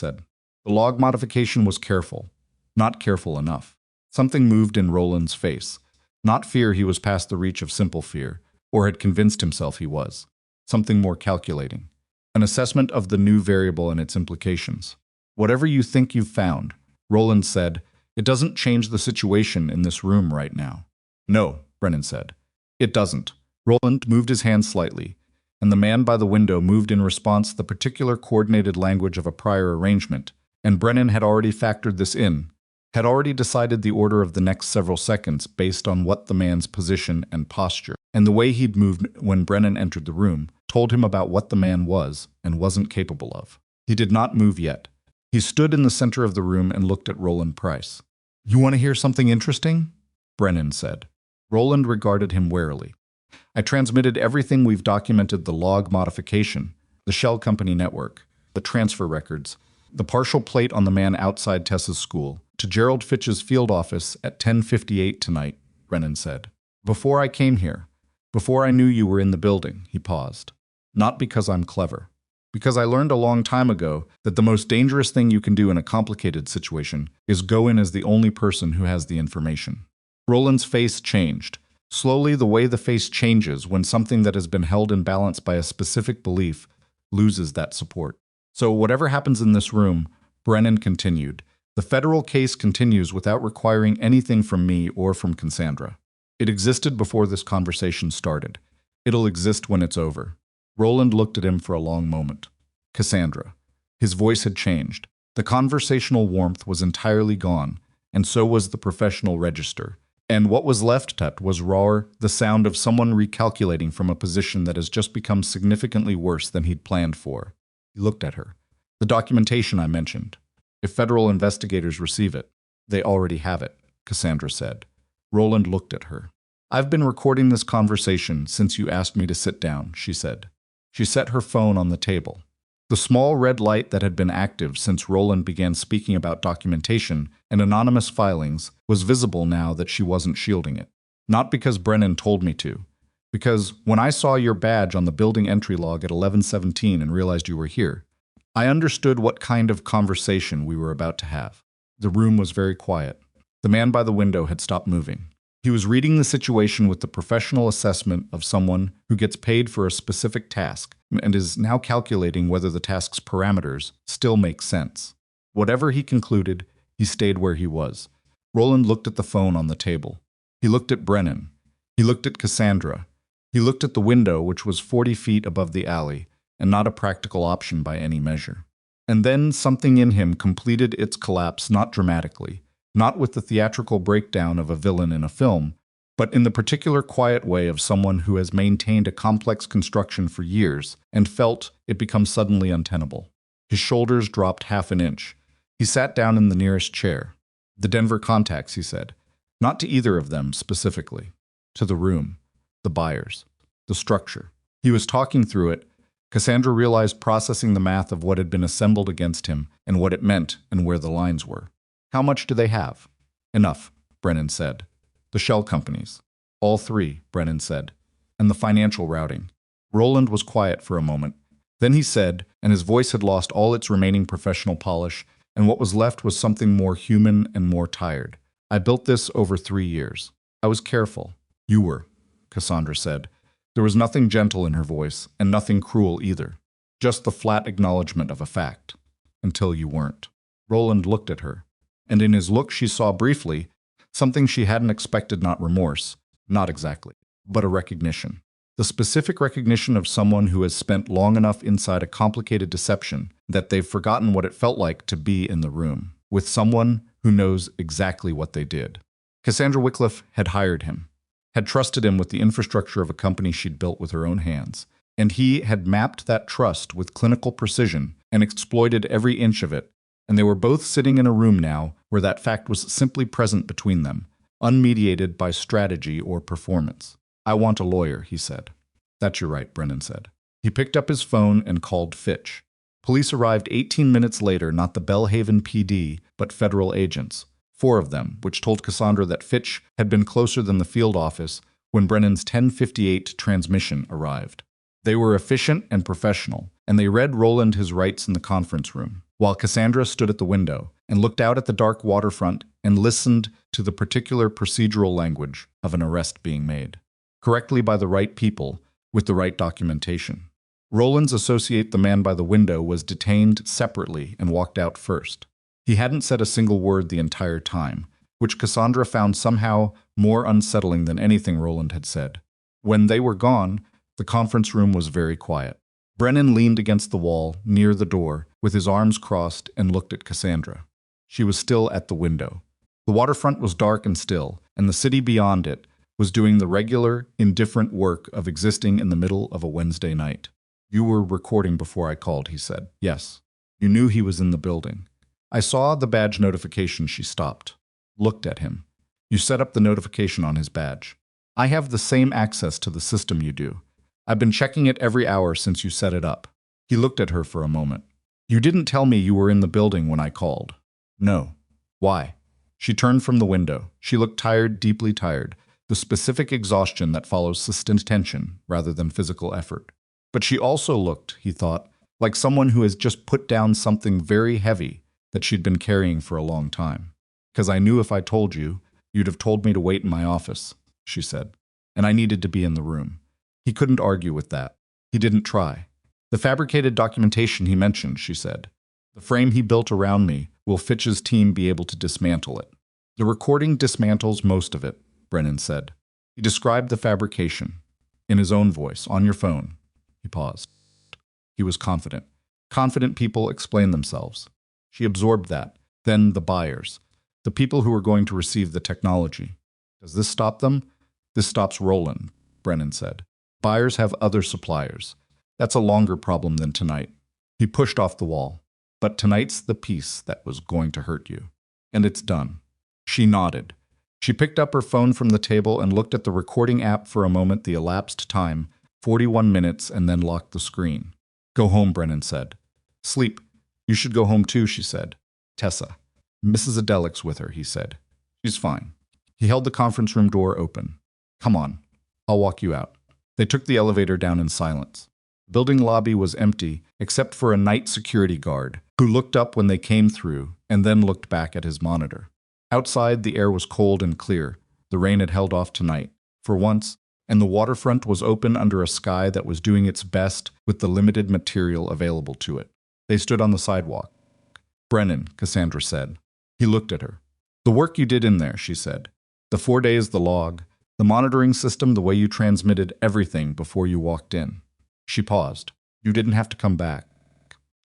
The log modification was careful. Not careful enough. Something moved in Roland's face. Not fear he was past the reach of simple fear, or had convinced himself he was. Something more calculating. An assessment of the new variable and its implications. Whatever you think you've found, Roland said, it doesn't change the situation in this room right now. No, Brennan said. It doesn't. Roland moved his hand slightly, and the man by the window moved in response to the particular coordinated language of a prior arrangement, and Brennan had already factored this in, had already decided the order of the next several seconds based on what the man's position and posture, and the way he'd moved when Brennan entered the room, told him about what the man was and wasn't capable of. He did not move yet. He stood in the center of the room and looked at Roland Price. You want to hear something interesting? Brennan said. Roland regarded him warily. I transmitted everything we've documented, the log modification, the shell company network, the transfer records, the partial plate on the man outside Tessa's school, to Gerald Fitch's field office at 10:58 tonight, Brennan said. Before I came here, before I knew you were in the building, he paused. Not because I'm clever. Because I learned a long time ago that the most dangerous thing you can do in a complicated situation is go in as the only person who has the information. Roland's face changed. Slowly, the way the face changes when something that has been held in balance by a specific belief loses that support. So whatever happens in this room, Brennan continued, The federal case continues without requiring anything from me or from Cassandra. It existed before this conversation started. It'll exist when it's over. Roland looked at him for a long moment. Cassandra. His voice had changed. The conversational warmth was entirely gone, and so was the professional register. And what was left was raw, the sound of someone recalculating from a position that has just become significantly worse than he'd planned for. He looked at her. The documentation I mentioned. If federal investigators receive it, they already have it, Cassandra said. Roland looked at her. I've been recording this conversation since you asked me to sit down, she said. She set her phone on the table. The small red light that had been active since Roland began speaking about documentation and anonymous filings was visible now that she wasn't shielding it. Not because Brennan told me to. Because when I saw your badge on the building entry log at 11:17 and realized you were here, I understood what kind of conversation we were about to have. The room was very quiet. The man by the window had stopped moving. He was reading the situation with the professional assessment of someone who gets paid for a specific task and is now calculating whether the task's parameters still make sense. Whatever he concluded, he stayed where he was. Roland looked at the phone on the table. He looked at Brennan. He looked at Cassandra. He looked at the window, which was 40 feet above the alley, and not a practical option by any measure. And then something in him completed its collapse, not dramatically, not with the theatrical breakdown of a villain in a film, but in the particular quiet way of someone who has maintained a complex construction for years and felt it become suddenly untenable. His shoulders dropped half an inch. He sat down in the nearest chair. The Denver contacts, he said. Not to either of them specifically. To the room, the buyers, the structure. He was talking through it. Cassandra realized processing the math of what had been assembled against him and what it meant and where the lines were. How much do they have? Enough, Brennan said. The shell companies. All three, Brennan said. And the financial routing. Roland was quiet for a moment. Then he said, and his voice had lost all its remaining professional polish, and what was left was something more human and more tired. I built this over 3 years. I was careful. You were, Cassandra said. There was nothing gentle in her voice, and nothing cruel either. Just the flat acknowledgement of a fact. Until you weren't. Roland looked at her, and in his look she saw briefly something she hadn't expected, not remorse, not exactly, but a recognition. The specific recognition of someone who has spent long enough inside a complicated deception that they've forgotten what it felt like to be in the room, with someone who knows exactly what they did. Cassandra Wycliffe had hired him, had trusted him with the infrastructure of a company she'd built with her own hands, and he had mapped that trust with clinical precision and exploited every inch of it, and they were both sitting in a room now where that fact was simply present between them, unmediated by strategy or performance. I want a lawyer, he said. That's your right, Brennan said. He picked up his phone and called Fitch. Police arrived 18 minutes later, not the Bellhaven PD, but federal agents. 4 of them, which told Cassandra that Fitch had been closer than the field office when Brennan's 10:58 transmission arrived. They were efficient and professional, and they read Roland his rights in the conference room, while Cassandra stood at the window and looked out at the dark waterfront and listened to the particular procedural language of an arrest being made, correctly by the right people with the right documentation. Roland's associate, the man by the window, was detained separately and walked out first. He hadn't said a single word the entire time, which Cassandra found somehow more unsettling than anything Roland had said. When they were gone, the conference room was very quiet. Brennan leaned against the wall, near the door, with his arms crossed, and looked at Cassandra. She was still at the window. The waterfront was dark and still, and the city beyond it was doing the regular, indifferent work of existing in the middle of a Wednesday night. You were recording before I called, he said. Yes. You knew he was in the building. I saw the badge notification. She stopped. Looked at him. You set up the notification on his badge. I have the same access to the system you do. I've been checking it every hour since you set it up. He looked at her for a moment. You didn't tell me you were in the building when I called. No. Why? She turned from the window. She looked tired, deeply tired, the specific exhaustion that follows sustained tension rather than physical effort. But she also looked, he thought, like someone who has just put down something very heavy that she'd been carrying for a long time. Because I knew if I told you, you'd have told me to wait in my office, she said, and I needed to be in the room. He couldn't argue with that. He didn't try. The fabricated documentation he mentioned, she said. The frame he built around me will Fitch's team be able to dismantle it? The recording dismantles most of it, Brennan said. He described the fabrication. In his own voice, on your phone. He paused. He was confident. Confident people explain themselves. She absorbed that. Then the buyers. The people who are going to receive the technology. Does this stop them? This stops Roland, Brennan said. Buyers have other suppliers. That's a longer problem than tonight. He pushed off the wall. But tonight's the piece that was going to hurt you. And it's done. She nodded. She picked up her phone from the table and looked at the recording app for a moment, the elapsed time, 41 minutes, and then locked the screen. Go home, Brennan said. Sleep. You should go home too, she said. Tessa. Mrs. Adelic's with her, he said. She's fine. He held the conference room door open. Come on. I'll walk you out. They took the elevator down in silence. The building lobby was empty, except for a night security guard, who looked up when they came through and then looked back at his monitor. Outside, the air was cold and clear. The rain had held off tonight, for once, and the waterfront was open under a sky that was doing its best with the limited material available to it. They stood on the sidewalk. Brennan, Cassandra said. He looked at her. The work you did in there, she said. The 4 days, the log, the monitoring system, the way you transmitted everything before you walked in. She paused. You didn't have to come back.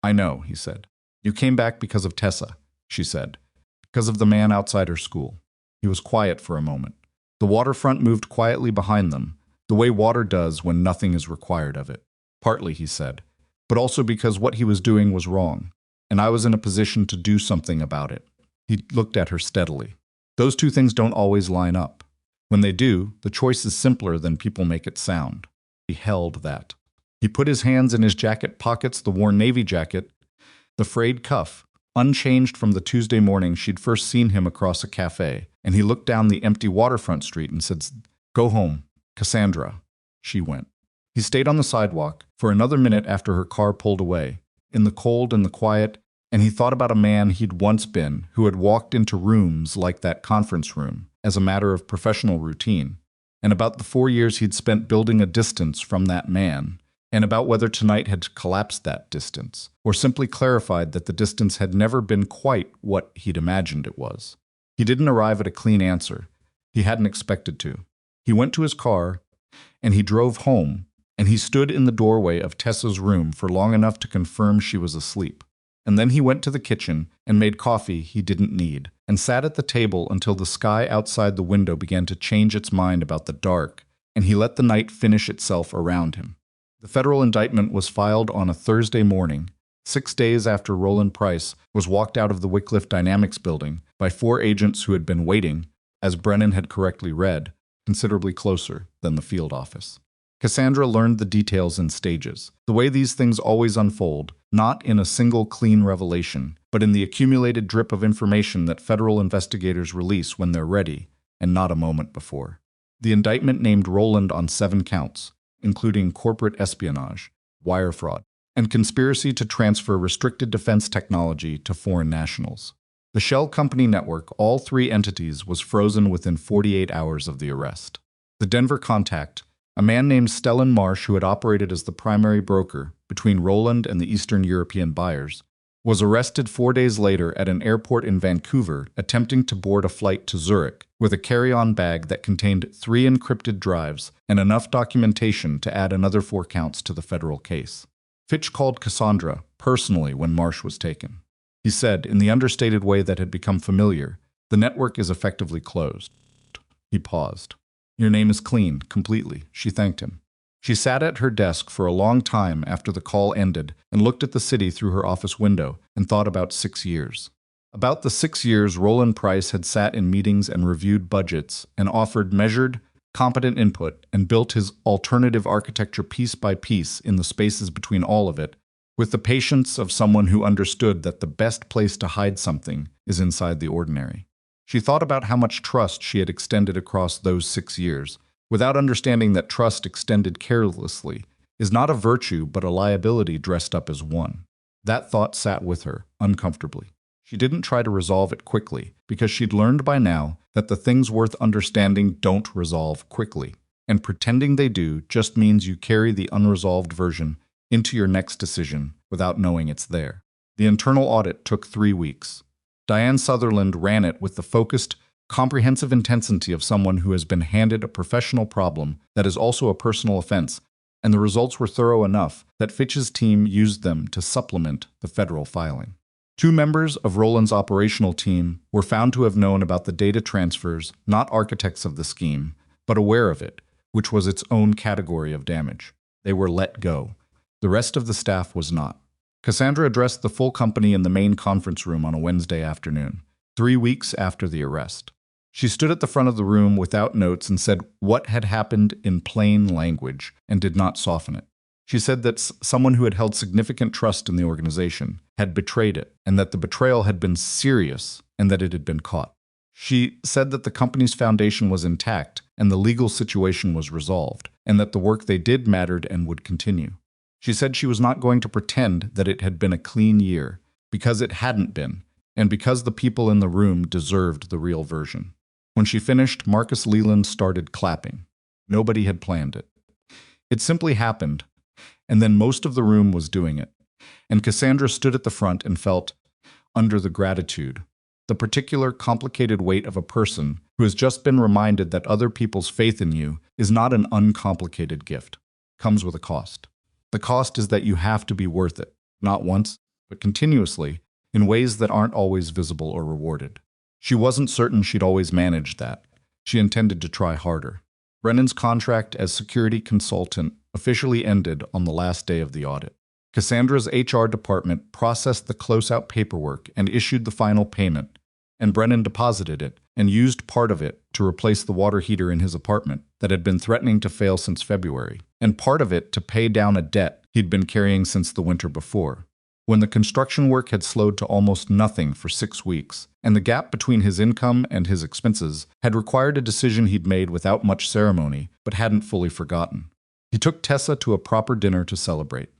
I know, he said. You came back because of Tessa, she said. Because of the man outside her school. He was quiet for a moment. The waterfront moved quietly behind them, the way water does when nothing is required of it. Partly, he said, but also because what he was doing was wrong, and I was in a position to do something about it. He looked at her steadily. Those two things don't always line up. When they do, the choice is simpler than people make it sound. He held that. He put his hands in his jacket pockets, the worn navy jacket, the frayed cuff, unchanged from the Tuesday morning she'd first seen him across a café, and he looked down the empty waterfront street and said, Go home, Cassandra. She went. He stayed on the sidewalk for another minute after her car pulled away, in the cold and the quiet, and he thought about a man he'd once been who had walked into rooms like that conference room as a matter of professional routine, and about the 4 years he'd spent building a distance from that man, and about whether tonight had collapsed that distance, or simply clarified that the distance had never been quite what he'd imagined it was. He didn't arrive at a clean answer. He hadn't expected to. He went to his car, and he drove home, and he stood in the doorway of Tessa's room for long enough to confirm she was asleep. And then he went to the kitchen and made coffee he didn't need, and sat at the table until the sky outside the window began to change its mind about the dark, and he let the night finish itself around him. The federal indictment was filed on a Thursday morning, 6 days after Roland Price was walked out of the Wycliffe Dynamics building by 4 agents who had been waiting, as Brennan had correctly read, considerably closer than the field office. Cassandra learned the details in stages, the way these things always unfold, not in a single clean revelation, but in the accumulated drip of information that federal investigators release when they're ready, and not a moment before. The indictment named Roland on 7 counts, including corporate espionage, wire fraud, and conspiracy to transfer restricted defense technology to foreign nationals. The shell company network, all 3 entities, was frozen within 48 hours of the arrest. The Denver contact, a man named Stellan Marsh who had operated as the primary broker between Roland and the Eastern European buyers, was arrested 4 days later at an airport in Vancouver attempting to board a flight to Zurich with a carry-on bag that contained 3 encrypted drives and enough documentation to add another 4 counts to the federal case. Fitch called Cassandra personally when Marsh was taken. He said, in the understated way that had become familiar, the network is effectively closed. He paused. Your name is clean, completely, she thanked him. She sat at her desk for a long time after the call ended and looked at the city through her office window and thought about 6 years. About the 6 years Roland Price had sat in meetings and reviewed budgets and offered measured, competent input and built his alternative architecture piece by piece in the spaces between all of it, with the patience of someone who understood that the best place to hide something is inside the ordinary. She thought about how much trust she had extended across those 6 years, without understanding that trust extended carelessly is not a virtue but a liability dressed up as one. That thought sat with her, uncomfortably. She didn't try to resolve it quickly, because she'd learned by now that the things worth understanding don't resolve quickly, and pretending they do just means you carry the unresolved version into your next decision without knowing it's there. The internal audit took 3 weeks. Diane Sutherland ran it with the focused, comprehensive intensity of someone who has been handed a professional problem that is also a personal offense, and the results were thorough enough that Fitch's team used them to supplement the federal filing. 2 members of Rowland's operational team were found to have known about the data transfers, not architects of the scheme, but aware of it, which was its own category of damage. They were let go. The rest of the staff was not. Cassandra addressed the full company in the main conference room on a Wednesday afternoon, 3 weeks after the arrest. She stood at the front of the room without notes and said what had happened in plain language and did not soften it. She said that someone who had held significant trust in the organization had betrayed it, and that the betrayal had been serious and that it had been caught. She said that the company's foundation was intact and the legal situation was resolved, and that the work they did mattered and would continue. She said she was not going to pretend that it had been a clean year, because it hadn't been, and because the people in the room deserved the real version. When she finished, Marcus Leland started clapping. Nobody had planned it. It simply happened, and then most of the room was doing it. And Cassandra stood at the front and felt, under the gratitude, the particular complicated weight of a person who has just been reminded that other people's faith in you is not an uncomplicated gift. It comes with a cost. The cost is that you have to be worth it, not once, but continuously, in ways that aren't always visible or rewarded. She wasn't certain she'd always manage that. She intended to try harder. Brennan's contract as security consultant officially ended on the last day of the audit. Cassandra's HR department processed the closeout paperwork and issued the final payment, and Brennan deposited it and used part of it to replace the water heater in his apartment that had been threatening to fail since February, and part of it to pay down a debt he'd been carrying since the winter before. When the construction work had slowed to almost nothing for 6 weeks, and the gap between his income and his expenses had required a decision he'd made without much ceremony, but hadn't fully forgotten. He took Tessa to a proper dinner to celebrate.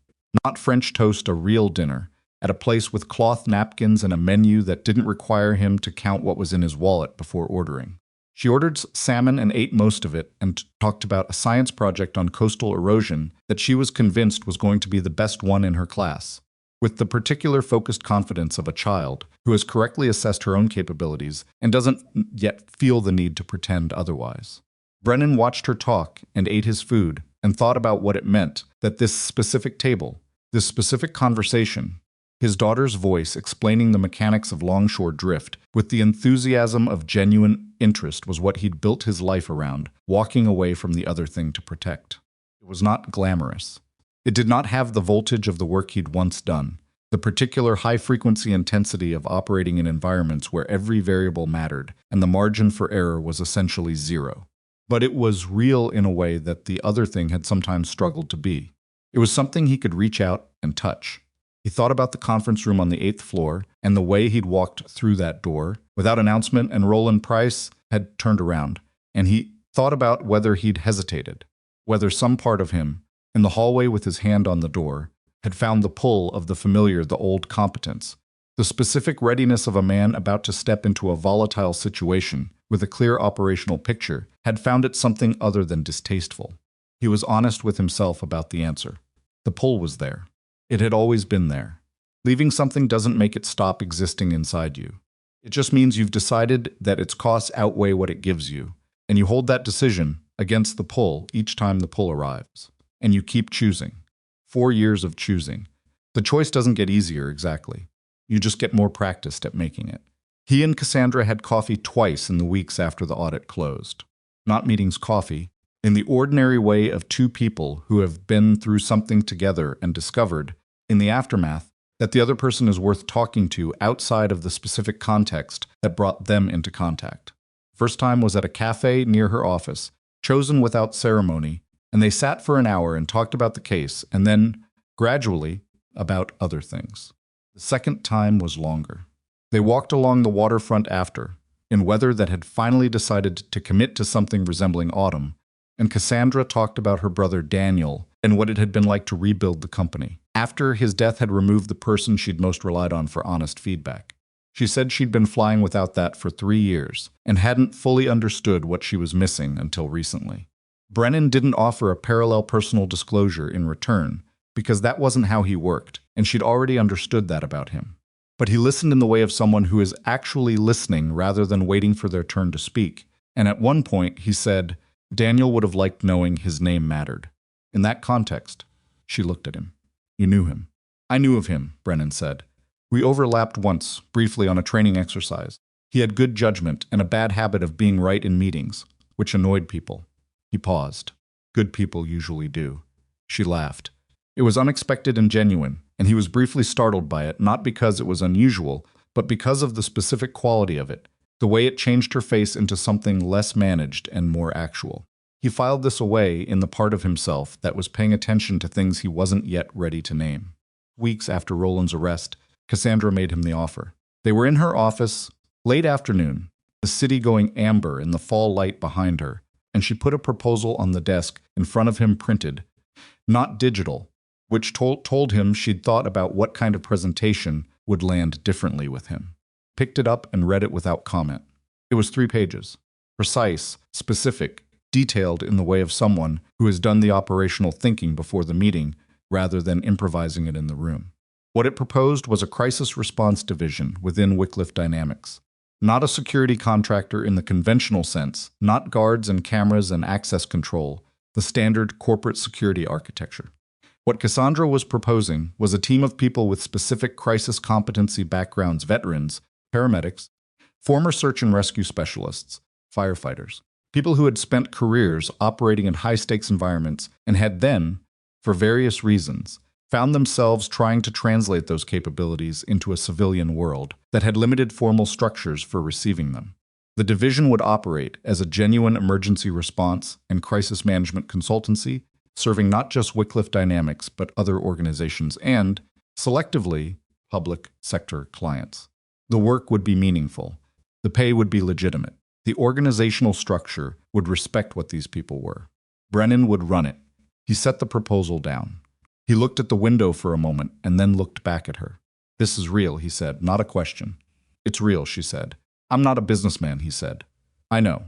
Not French toast, a real dinner, at a place with cloth napkins and a menu that didn't require him to count what was in his wallet before ordering. She ordered salmon and ate most of it and talked about a science project on coastal erosion that she was convinced was going to be the best one in her class. With the particular focused confidence of a child who has correctly assessed her own capabilities and doesn't yet feel the need to pretend otherwise. Brennan watched her talk and ate his food and thought about what it meant that this specific table, this specific conversation, his daughter's voice explaining the mechanics of longshore drift with the enthusiasm of genuine interest was what he'd built his life around, walking away from the other thing to protect. It was not glamorous. It did not have the voltage of the work he'd once done, the particular high-frequency intensity of operating in environments where every variable mattered and the margin for error was essentially zero. But it was real in a way that the other thing had sometimes struggled to be. It was something he could reach out and touch. He thought about the conference room on the 8th floor and the way he'd walked through that door without announcement, and Roland Price had turned around, and he thought about whether he'd hesitated, whether some part of him, in the hallway with his hand on the door, had found the pull of the familiar, the old competence, the specific readiness of a man about to step into a volatile situation with a clear operational picture, had found it something other than distasteful. He was honest with himself about the answer. The pull was there. It had always been there. Leaving something doesn't make it stop existing inside you. It just means you've decided that its costs outweigh what it gives you, and you hold that decision against the pull each time the pull arrives. And you keep choosing. 4 years of choosing. The choice doesn't get easier exactly. You just get more practiced at making it. He and Cassandra had coffee twice in the weeks after the audit closed. Not meetings coffee, in the ordinary way of 2 people who have been through something together and discovered, in the aftermath, that the other person is worth talking to outside of the specific context that brought them into contact. First time was at a café near her office, chosen without ceremony, and they sat for an hour and talked about the case, and then, gradually, about other things. The second time was longer. They walked along the waterfront after, in weather that had finally decided to commit to something resembling autumn, and Cassandra talked about her brother Daniel and what it had been like to rebuild the company, after his death had removed the person she'd most relied on for honest feedback. She said she'd been flying without that for 3 years, and hadn't fully understood what she was missing until recently. Brennan didn't offer a parallel personal disclosure in return, because that wasn't how he worked, and she'd already understood that about him. But he listened in the way of someone who is actually listening rather than waiting for their turn to speak. And at one point, he said, Daniel would have liked knowing his name mattered. In that context, she looked at him. You knew him. I knew of him, Brennan said. We overlapped once, briefly on a training exercise. He had good judgment and a bad habit of being right in meetings, which annoyed people. He paused. Good people usually do. She laughed. It was unexpected and genuine, and he was briefly startled by it, not because it was unusual, but because of the specific quality of it, the way it changed her face into something less managed and more actual. He filed this away in the part of himself that was paying attention to things he wasn't yet ready to name. Weeks after Roland's arrest, Cassandra made him the offer. They were in her office, late afternoon, the city going amber in the fall light behind her, and she put a proposal on the desk in front of him printed, not digital, which told him she'd thought about what kind of presentation would land differently with him. Picked it up and read it without comment. It was 3 pages. Precise, specific, detailed in the way of someone who has done the operational thinking before the meeting rather than improvising it in the room. What it proposed was a crisis response division within Wycliffe Dynamics. Not a security contractor in the conventional sense, not guards and cameras and access control, the standard corporate security architecture. What Cassandra was proposing was a team of people with specific crisis competency backgrounds, veterans, paramedics, former search and rescue specialists, firefighters, people who had spent careers operating in high-stakes environments and had then, for various reasons, found themselves trying to translate those capabilities into a civilian world that had limited formal structures for receiving them. The division would operate as a genuine emergency response and crisis management consultancy, serving not just Wycliffe Dynamics but other organizations and, selectively, public sector clients. The work would be meaningful. The pay would be legitimate. The organizational structure would respect what these people were. Brennan would run it. He set the proposal down. He looked at the window for a moment and then looked back at her. This is real, he said, not a question. It's real, she said. I'm not a businessman, he said. I know.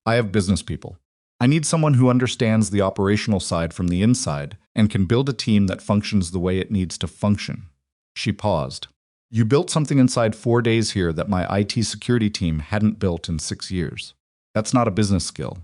I have business people. I need someone who understands the operational side from the inside and can build a team that functions the way it needs to function. She paused. You built something inside 4 days here that my IT security team hadn't built in 6 years. That's not a business skill.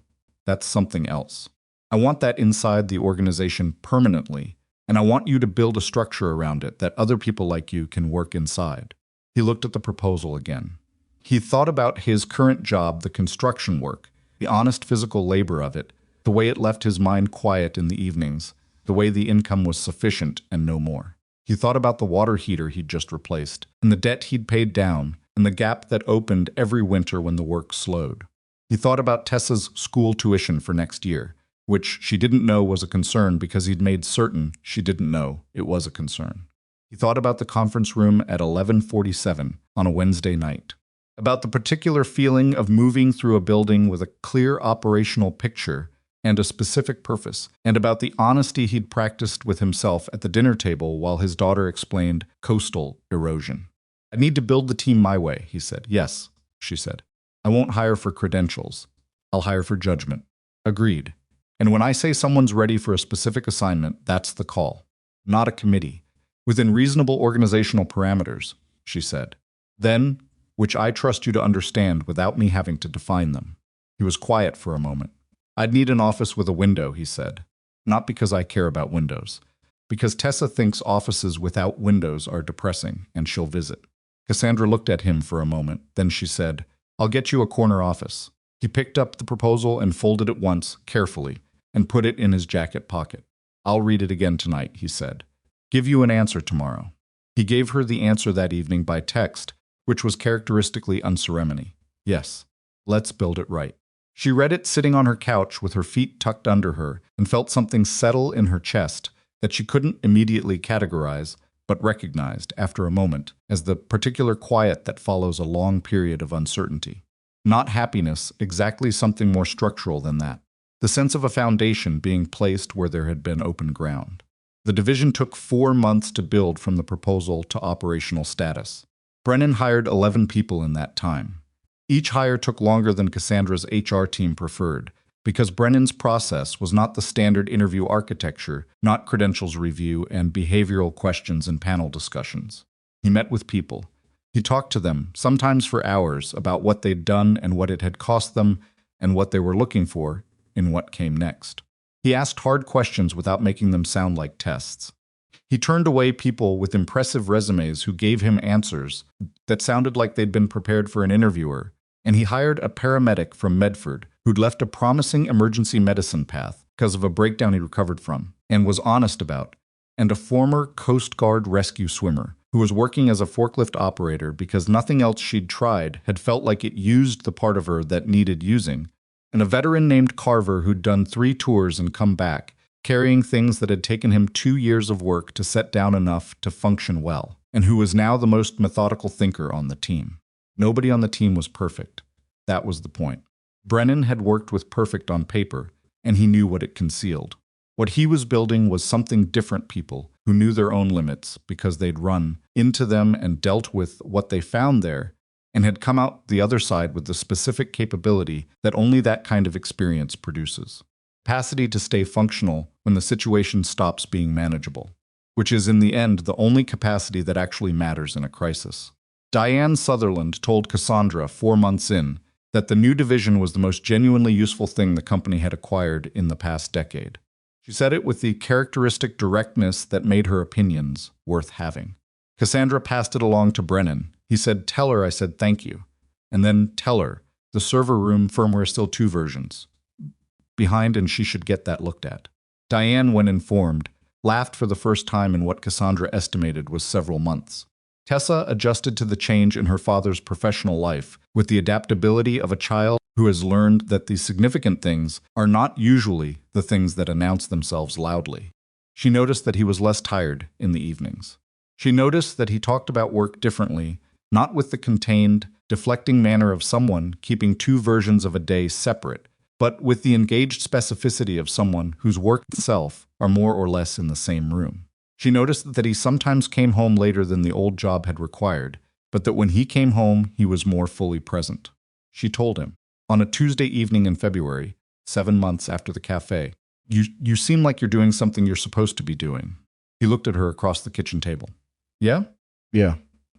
That's something else. I want that inside the organization permanently, and I want you to build a structure around it that other people like you can work inside. He looked at the proposal again. He thought about his current job, the construction work, the honest physical labor of it, the way it left his mind quiet in the evenings, the way the income was sufficient and no more. He thought about the water heater he'd just replaced, and the debt he'd paid down, and the gap that opened every winter when the work slowed. He thought about Tessa's school tuition for next year, which she didn't know was a concern because he'd made certain she didn't know it was a concern. He thought about the conference room at 11:47 on a Wednesday night, about the particular feeling of moving through a building with a clear operational picture and a specific purpose, and about the honesty he'd practiced with himself at the dinner table while his daughter explained coastal erosion. I need to build the team my way, he said. Yes, she said. I won't hire for credentials. I'll hire for judgment. Agreed. And when I say someone's ready for a specific assignment, that's the call. Not a committee. Within reasonable organizational parameters, she said. Then, which I trust you to understand without me having to define them. He was quiet for a moment. I'd need an office with a window, he said. Not because I care about windows. Because Tessa thinks offices without windows are depressing, and she'll visit. Cassandra looked at him for a moment, then she said, I'll get you a corner office. He picked up the proposal and folded it once, carefully, and put it in his jacket pocket. I'll read it again tonight, he said. Give you an answer tomorrow. He gave her the answer that evening by text, which was characteristically unceremony. Yes, let's build it right. She read it sitting on her couch with her feet tucked under her and felt something settle in her chest that she couldn't immediately categorize, but recognized after a moment as the particular quiet that follows a long period of uncertainty. Not happiness, exactly something more structural than that. The sense of a foundation being placed where there had been open ground. The division took 4 months to build from the proposal to operational status. Brennan hired 11 people in that time. Each hire took longer than Cassandra's HR team preferred, because Brennan's process was not the standard interview architecture, not credentials review and behavioral questions and panel discussions. He met with people, He talked to them, sometimes for hours, about what they'd done and what it had cost them and what they were looking for in what came next. He asked hard questions without making them sound like tests. He turned away people with impressive resumes who gave him answers that sounded like they'd been prepared for an interviewer, and he hired a paramedic from Medford who'd left a promising emergency medicine path because of a breakdown he recovered from and was honest about, and a former Coast Guard rescue swimmer who was working as a forklift operator because nothing else she'd tried had felt like it used the part of her that needed using, and a veteran named Carver who'd done 3 tours and come back, carrying things that had taken him 2 years of work to set down enough to function well, and who was now the most methodical thinker on the team. Nobody on the team was perfect. That was the point. Brennan had worked with perfect on paper, and he knew what it concealed. What he was building was something different people who knew their own limits because they'd run into them and dealt with what they found there, and had come out the other side with the specific capability that only that kind of experience produces. Capacity to stay functional when the situation stops being manageable, which is in the end the only capacity that actually matters in a crisis. Diane Sutherland told Cassandra 4 months in that the new division was the most genuinely useful thing the company had acquired in the past decade. She said it with the characteristic directness that made her opinions worth having. Cassandra passed it along to Brennan. He said, "Tell her I said thank you." And then, "Tell her, the server room firmware still 2 versions behind and she should get that looked at." Diane, when informed, laughed for the first time in what Cassandra estimated was several months. Tessa adjusted to the change in her father's professional life with the adaptability of a child who has learned that the significant things are not usually the things that announce themselves loudly. She noticed that he was less tired in the evenings. She noticed that he talked about work differently, not with the contained, deflecting manner of someone keeping 2 versions of a day separate, but with the engaged specificity of someone whose work itself are more or less in the same room. She noticed that he sometimes came home later than the old job had required, but that when he came home, he was more fully present. She told him, on a Tuesday evening in February, 7 months after the café, You seem like you're doing something you're supposed to be doing." He looked at her across the kitchen table. "Yeah?" "Yeah."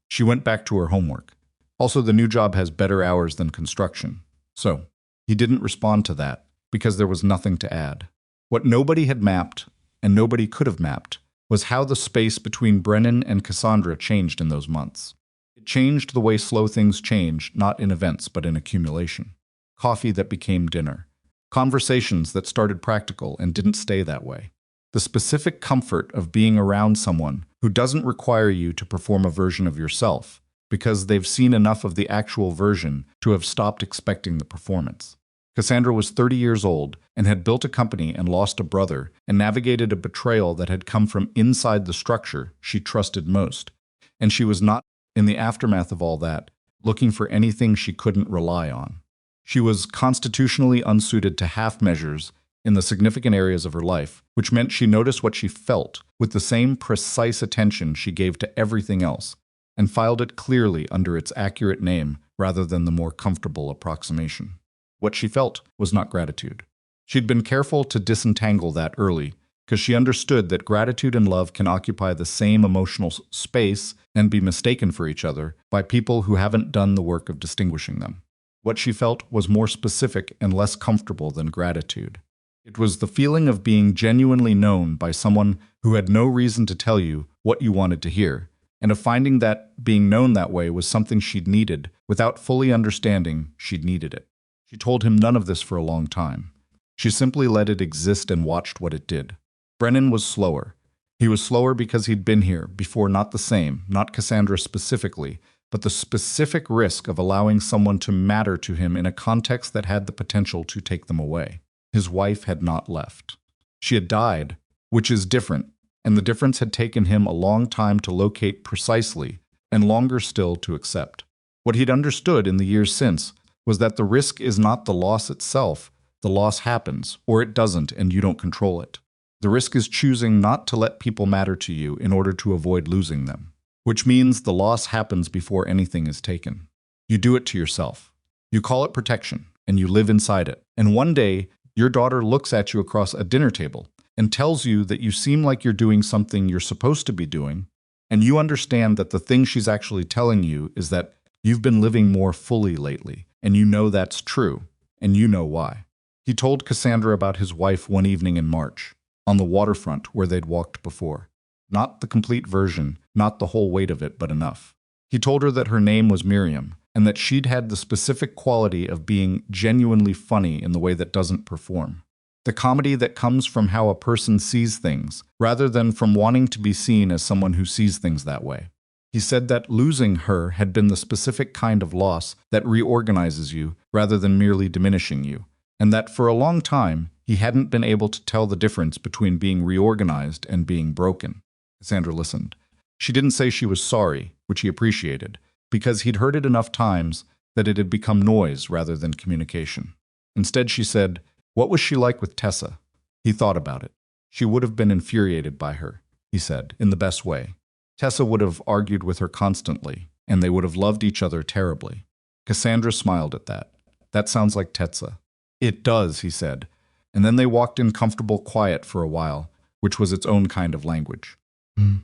She went back to her homework. "Also, the new job has better hours than construction." So, he didn't respond to that, because there was nothing to add. What nobody had mapped, and nobody could have mapped, was how the space between Brennan and Cassandra changed in those months. It changed the way slow things change, not in events, but in accumulation. Coffee that became dinner. Conversations that started practical and didn't stay that way. The specific comfort of being around someone who doesn't require you to perform a version of yourself, because they've seen enough of the actual version to have stopped expecting the performance. Cassandra was 30 years old and had built a company and lost a brother and navigated a betrayal that had come from inside the structure she trusted most. And she was not, in the aftermath of all that, looking for anything she couldn't rely on. She was constitutionally unsuited to half measures in the significant areas of her life, which meant she noticed what she felt with the same precise attention she gave to everything else, and filed it clearly under its accurate name rather than the more comfortable approximation. What she felt was not gratitude. She'd been careful to disentangle that early, because she understood that gratitude and love can occupy the same emotional space and be mistaken for each other by people who haven't done the work of distinguishing them. What she felt was more specific and less comfortable than gratitude. It was the feeling of being genuinely known by someone who had no reason to tell you what you wanted to hear, and of finding that being known that way was something she'd needed without fully understanding she'd needed it. She told him none of this for a long time. She simply let it exist and watched what it did. Brennan was slower. He was slower because he'd been here before, not the same, not Cassandra specifically, but the specific risk of allowing someone to matter to him in a context that had the potential to take them away. His wife had not left. She had died, which is different, and the difference had taken him a long time to locate precisely, and longer still to accept. What he'd understood in the years since was that the risk is not the loss itself. The loss happens, or it doesn't, and you don't control it. The risk is choosing not to let people matter to you in order to avoid losing them, which means the loss happens before anything is taken. You do it to yourself. You call it protection, and you live inside it. And one day, your daughter looks at you across a dinner table and tells you that you seem like you're doing something you're supposed to be doing, And you understand that the thing she's actually telling you is that you've been living more fully lately, and you know that's true, and you know why. He told Cassandra about his wife one evening in March, on the waterfront where they'd walked before. Not the complete version, not the whole weight of it, but enough. He told her that her name was Miriam, and that she'd had the specific quality of being genuinely funny in the way that doesn't perform. The comedy that comes from how a person sees things, rather than from wanting to be seen as someone who sees things that way. He said that losing her had been the specific kind of loss that reorganizes you rather than merely diminishing you, and that for a long time he hadn't been able to tell the difference between being reorganized and being broken. Cassandra listened. She didn't say she was sorry, which he appreciated, because he'd heard it enough times that it had become noise rather than communication. Instead, she said, "What was she like with Tessa?" He thought about it. She would have been infuriated by her, he said, in the best way. Tessa would have argued with her constantly, and they would have loved each other terribly. Cassandra smiled at that. That sounds like Tessa. It does, he said, and then they walked in comfortable quiet for a while, which was its own kind of language.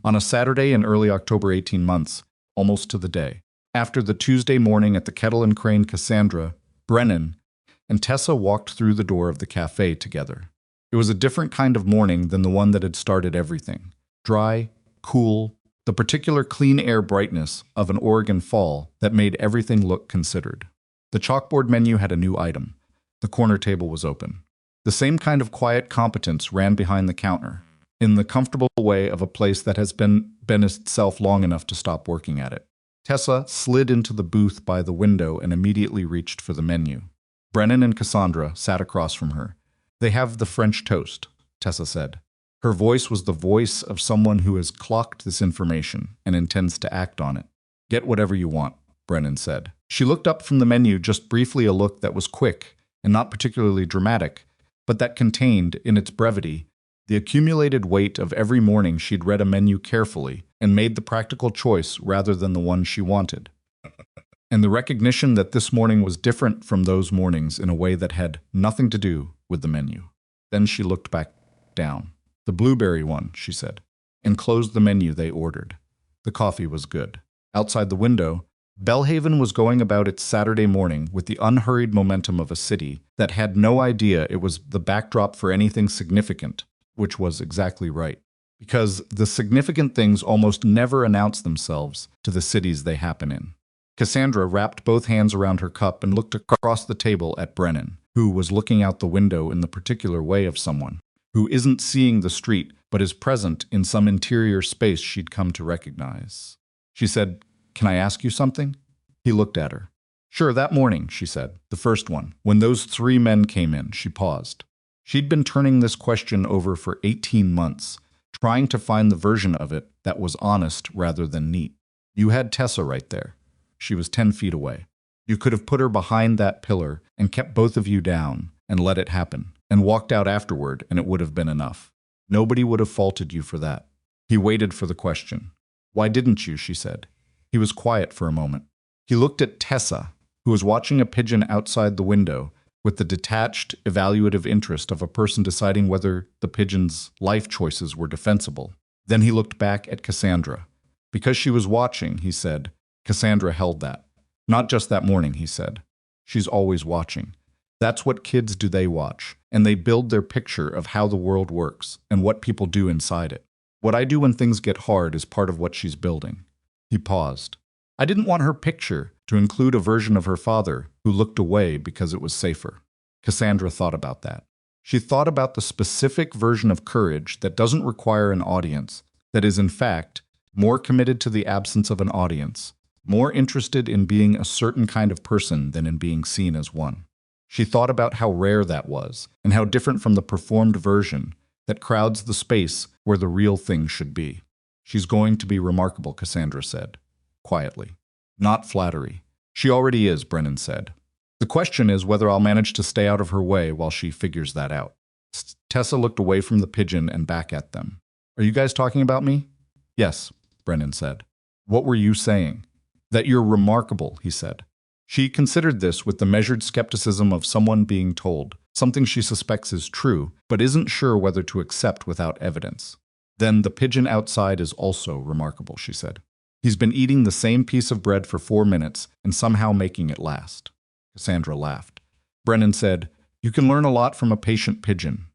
On a Saturday in early October 18 months, almost to the day, after the Tuesday morning at the Kettle and Crane, Cassandra, Brennan, and Tessa walked through the door of the cafe together. It was a different kind of morning than the one that had started everything. Dry, cool, the particular clean air brightness of an Oregon fall that made everything look considered. The chalkboard menu had a new item. The corner table was open. The same kind of quiet competence ran behind the counter, in the comfortable way of a place that has been itself long enough to stop working at it. Tessa slid into the booth by the window and immediately reached for the menu. Brennan and Cassandra sat across from her. "They have the French toast," Tessa said. Her voice was the voice of someone who has clocked this information and intends to act on it. "Get whatever you want," Brennan said. She looked up from the menu, just briefly, a look that was quick and not particularly dramatic, but that contained, in its brevity, the accumulated weight of every morning she'd read a menu carefully and made the practical choice rather than the one she wanted. And the recognition that this morning was different from those mornings in a way that had nothing to do with the menu. Then she looked back down. "The blueberry one," she said, and closed the menu they ordered. The coffee was good. Outside the window, Belhaven was going about its Saturday morning with the unhurried momentum of a city that had no idea it was the backdrop for anything significant, which was exactly right, because the significant things almost never announce themselves to the cities they happen in. Cassandra wrapped both hands around her cup and looked across the table at Brennan, who was looking out the window in the particular way of someone who isn't seeing the street but is present in some interior space she'd come to recognize. She said, "Can I ask you something?" He looked at her. "Sure, that morning," she said, "the first one. When those 3 men came in," she paused. She'd been turning this question over for 18 months, trying to find the version of it that was honest rather than neat. You had Tessa right there. She was 10 feet away. You could have put her behind that pillar and kept both of you down and let it happen, and walked out afterward, and it would have been enough. Nobody would have faulted you for that. He waited for the question. "Why didn't you?" she said. He was quiet for a moment. He looked at Tessa, who was watching a pigeon outside the window, with the detached, evaluative interest of a person deciding whether the pigeon's life choices were defensible. Then he looked back at Cassandra. Because she was watching, he said. Cassandra held that. Not just that morning, he said. She's always watching. That's what kids do. They watch, and they build their picture of how the world works and what people do inside it. What I do when things get hard is part of what she's building. He paused. I didn't want her picture to include a version of her father who looked away because it was safer. Cassandra thought about that. She thought about the specific version of courage that doesn't require an audience, that is, in fact, more committed to the absence of an audience, more interested in being a certain kind of person than in being seen as one. She thought about how rare that was, and how different from the performed version that crowds the space where the real thing should be. She's going to be remarkable, Cassandra said, quietly. Not flattery. She already is, Brennan said. The question is whether I'll manage to stay out of her way while she figures that out. Tessa looked away from the pigeon and back at them. Are you guys talking about me? Yes, Brennan said. What were you saying? That you're remarkable, he said. She considered this with the measured skepticism of someone being told something she suspects is true, but isn't sure whether to accept without evidence. Then the pigeon outside is also remarkable, she said. He's been eating the same piece of bread for 4 minutes and somehow making it last. Cassandra laughed. Brennan said, "You can learn a lot from a patient pigeon."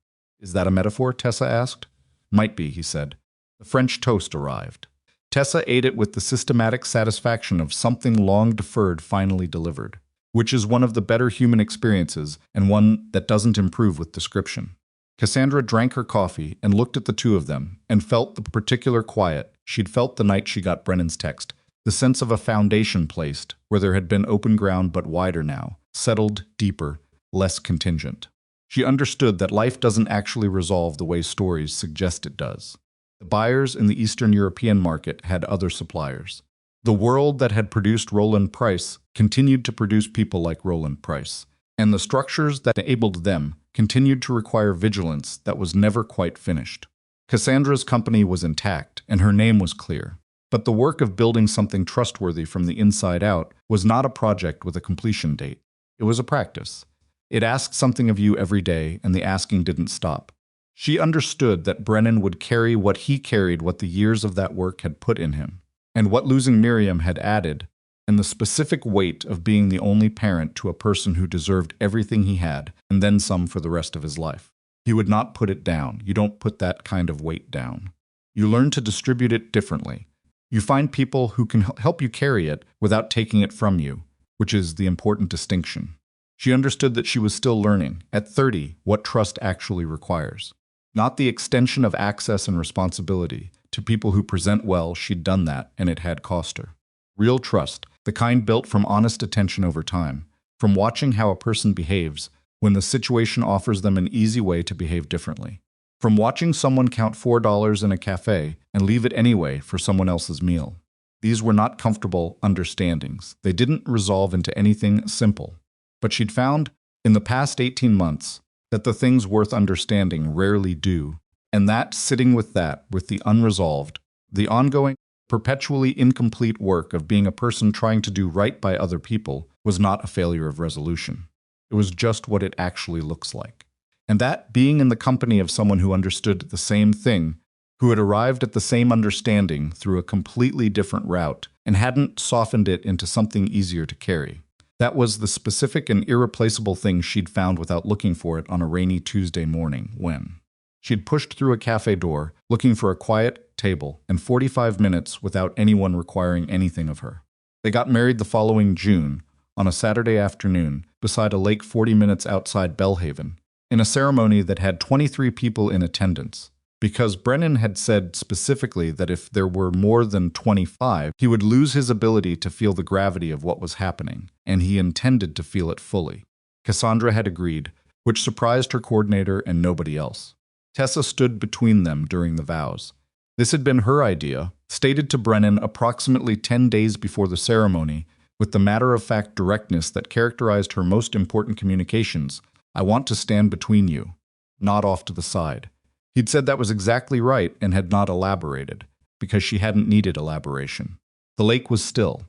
"Is that a metaphor?" Tessa asked. "Might be," he said. The French toast arrived. Tessa ate it with the systematic satisfaction of something long deferred finally delivered, which is one of the better human experiences and one that doesn't improve with description. Cassandra drank her coffee and looked at the two of them and felt the particular quiet she'd felt the night she got Brennan's text, the sense of a foundation placed where there had been open ground but wider now, settled, deeper, less contingent. She understood that life doesn't actually resolve the way stories suggest it does. The buyers in the Eastern European market had other suppliers. The world that had produced Roland Price continued to produce people like Roland Price, and the structures that enabled them continued to require vigilance that was never quite finished. Cassandra's company was intact, and her name was clear. But the work of building something trustworthy from the inside out was not a project with a completion date. It was a practice. It asked something of you every day, and the asking didn't stop. She understood that Brennan would carry what he carried, what the years of that work had put in him, and what losing Miriam had added, and the specific weight of being the only parent to a person who deserved everything he had, and then some for the rest of his life. He would not put it down. You don't put that kind of weight down. You learn to distribute it differently. You find people who can help you carry it without taking it from you, which is the important distinction. She understood that she was still learning, at 30, what trust actually requires. Not the extension of access and responsibility. To people who present well, she'd done that, and it had cost her. Real trust, the kind built from honest attention over time, from watching how a person behaves when the situation offers them an easy way to behave differently, from watching someone count $4 in a café and leave it anyway for someone else's meal. These were not comfortable understandings. They didn't resolve into anything simple. But she'd found, in the past 18 months, that the things worth understanding rarely do, and that, sitting with that, with the unresolved, the ongoing, perpetually incomplete work of being a person trying to do right by other people, was not a failure of resolution. It was just what it actually looks like. And that, being in the company of someone who understood the same thing, who had arrived at the same understanding through a completely different route, and hadn't softened it into something easier to carry. That was the specific and irreplaceable thing she'd found without looking for it on a rainy Tuesday morning when she'd pushed through a cafe door, looking for a quiet table, and 45 minutes without anyone requiring anything of her. They got married the following June, on a Saturday afternoon, beside a lake 40 minutes outside Belhaven, in a ceremony that had 23 people in attendance. Because Brennan had said specifically that if there were more than 25, he would lose his ability to feel the gravity of what was happening, and he intended to feel it fully. Cassandra had agreed, which surprised her coordinator and nobody else. Tessa stood between them during the vows. This had been her idea, stated to Brennan approximately 10 days before the ceremony, with the matter-of-fact directness that characterized her most important communications. "I want to stand between you, not off to the side." He'd said that was exactly right and had not elaborated, because she hadn't needed elaboration. The lake was still.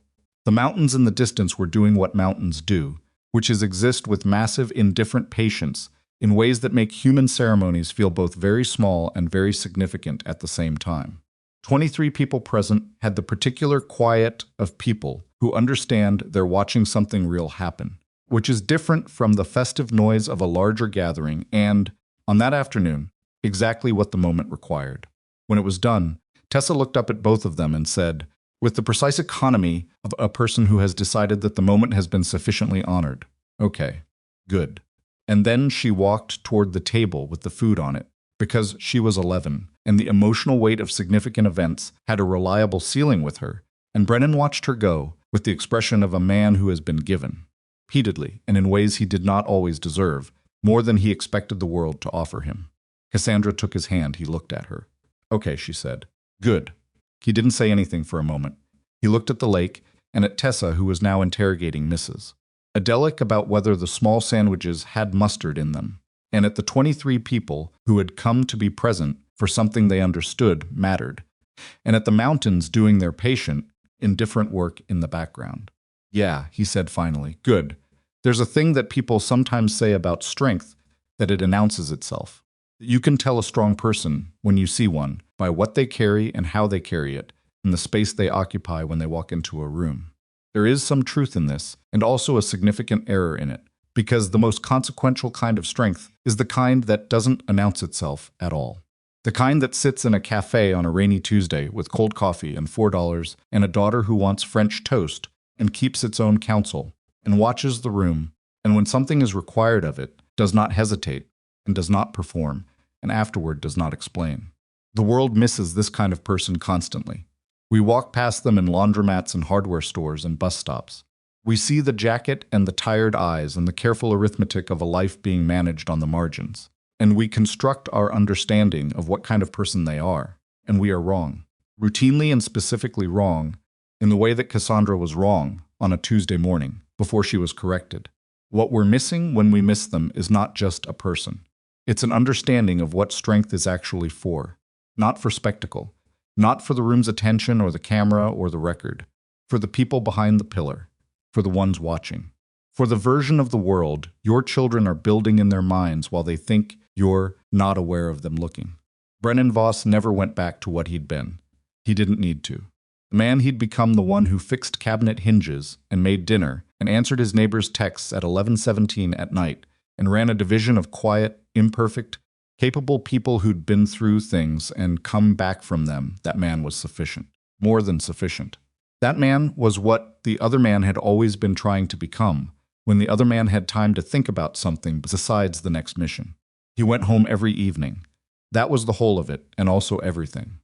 The mountains in the distance were doing what mountains do, which is exist with massive, indifferent patience in ways that make human ceremonies feel both very small and very significant at the same time. 23 people present had the particular quiet of people who understand they're watching something real happen, which is different from the festive noise of a larger gathering and, on that afternoon, exactly what the moment required. When it was done, Tessa looked up at both of them and said, with the precise economy of a person who has decided that the moment has been sufficiently honored, "Okay, good." And then she walked toward the table with the food on it, because she was 11, and the emotional weight of significant events had a reliable ceiling with her, and Brennan watched her go, with the expression of a man who has been given, repeatedly, and in ways he did not always deserve, more than he expected the world to offer him. Cassandra took his hand. He looked at her. "Okay," she said. "Good." He didn't say anything for a moment. He looked at the lake and at Tessa, who was now interrogating Mrs. Adelic about whether the small sandwiches had mustard in them, and at the 23 people who had come to be present for something they understood mattered, and at the mountains doing their patient, indifferent work in the background. "Yeah," he said finally. "Good. There's a thing that people sometimes say about strength, that it announces itself. You can tell a strong person, when you see one, by what they carry and how they carry it, and the space they occupy when they walk into a room. There is some truth in this, and also a significant error in it, because the most consequential kind of strength is the kind that doesn't announce itself at all. The kind that sits in a cafe on a rainy Tuesday with cold coffee and $4 and a daughter who wants French toast and keeps its own counsel and watches the room, and when something is required of it, does not hesitate and does not perform, and afterward does not explain. The world misses this kind of person constantly. We walk past them in laundromats and hardware stores and bus stops. We see the jacket and the tired eyes and the careful arithmetic of a life being managed on the margins. And we construct our understanding of what kind of person they are, and we are wrong. Routinely and specifically wrong, in the way that Cassandra was wrong on a Tuesday morning, before she was corrected. What we're missing when we miss them is not just a person. It's an understanding of what strength is actually for. Not for spectacle, not for the room's attention or the camera or the record, for the people behind the pillar, for the ones watching. For the version of the world your children are building in their minds while they think you're not aware of them looking. Brennan Voss never went back to what he'd been. He didn't need to. The man he'd become, the one who fixed cabinet hinges and made dinner and answered his neighbor's texts at 11:17 at night and ran a division of quiet, imperfect, capable people who'd been through things and come back from them. That man was sufficient. More than sufficient. That man was what the other man had always been trying to become, when the other man had time to think about something besides the next mission. He went home every evening. That was the whole of it, and also everything.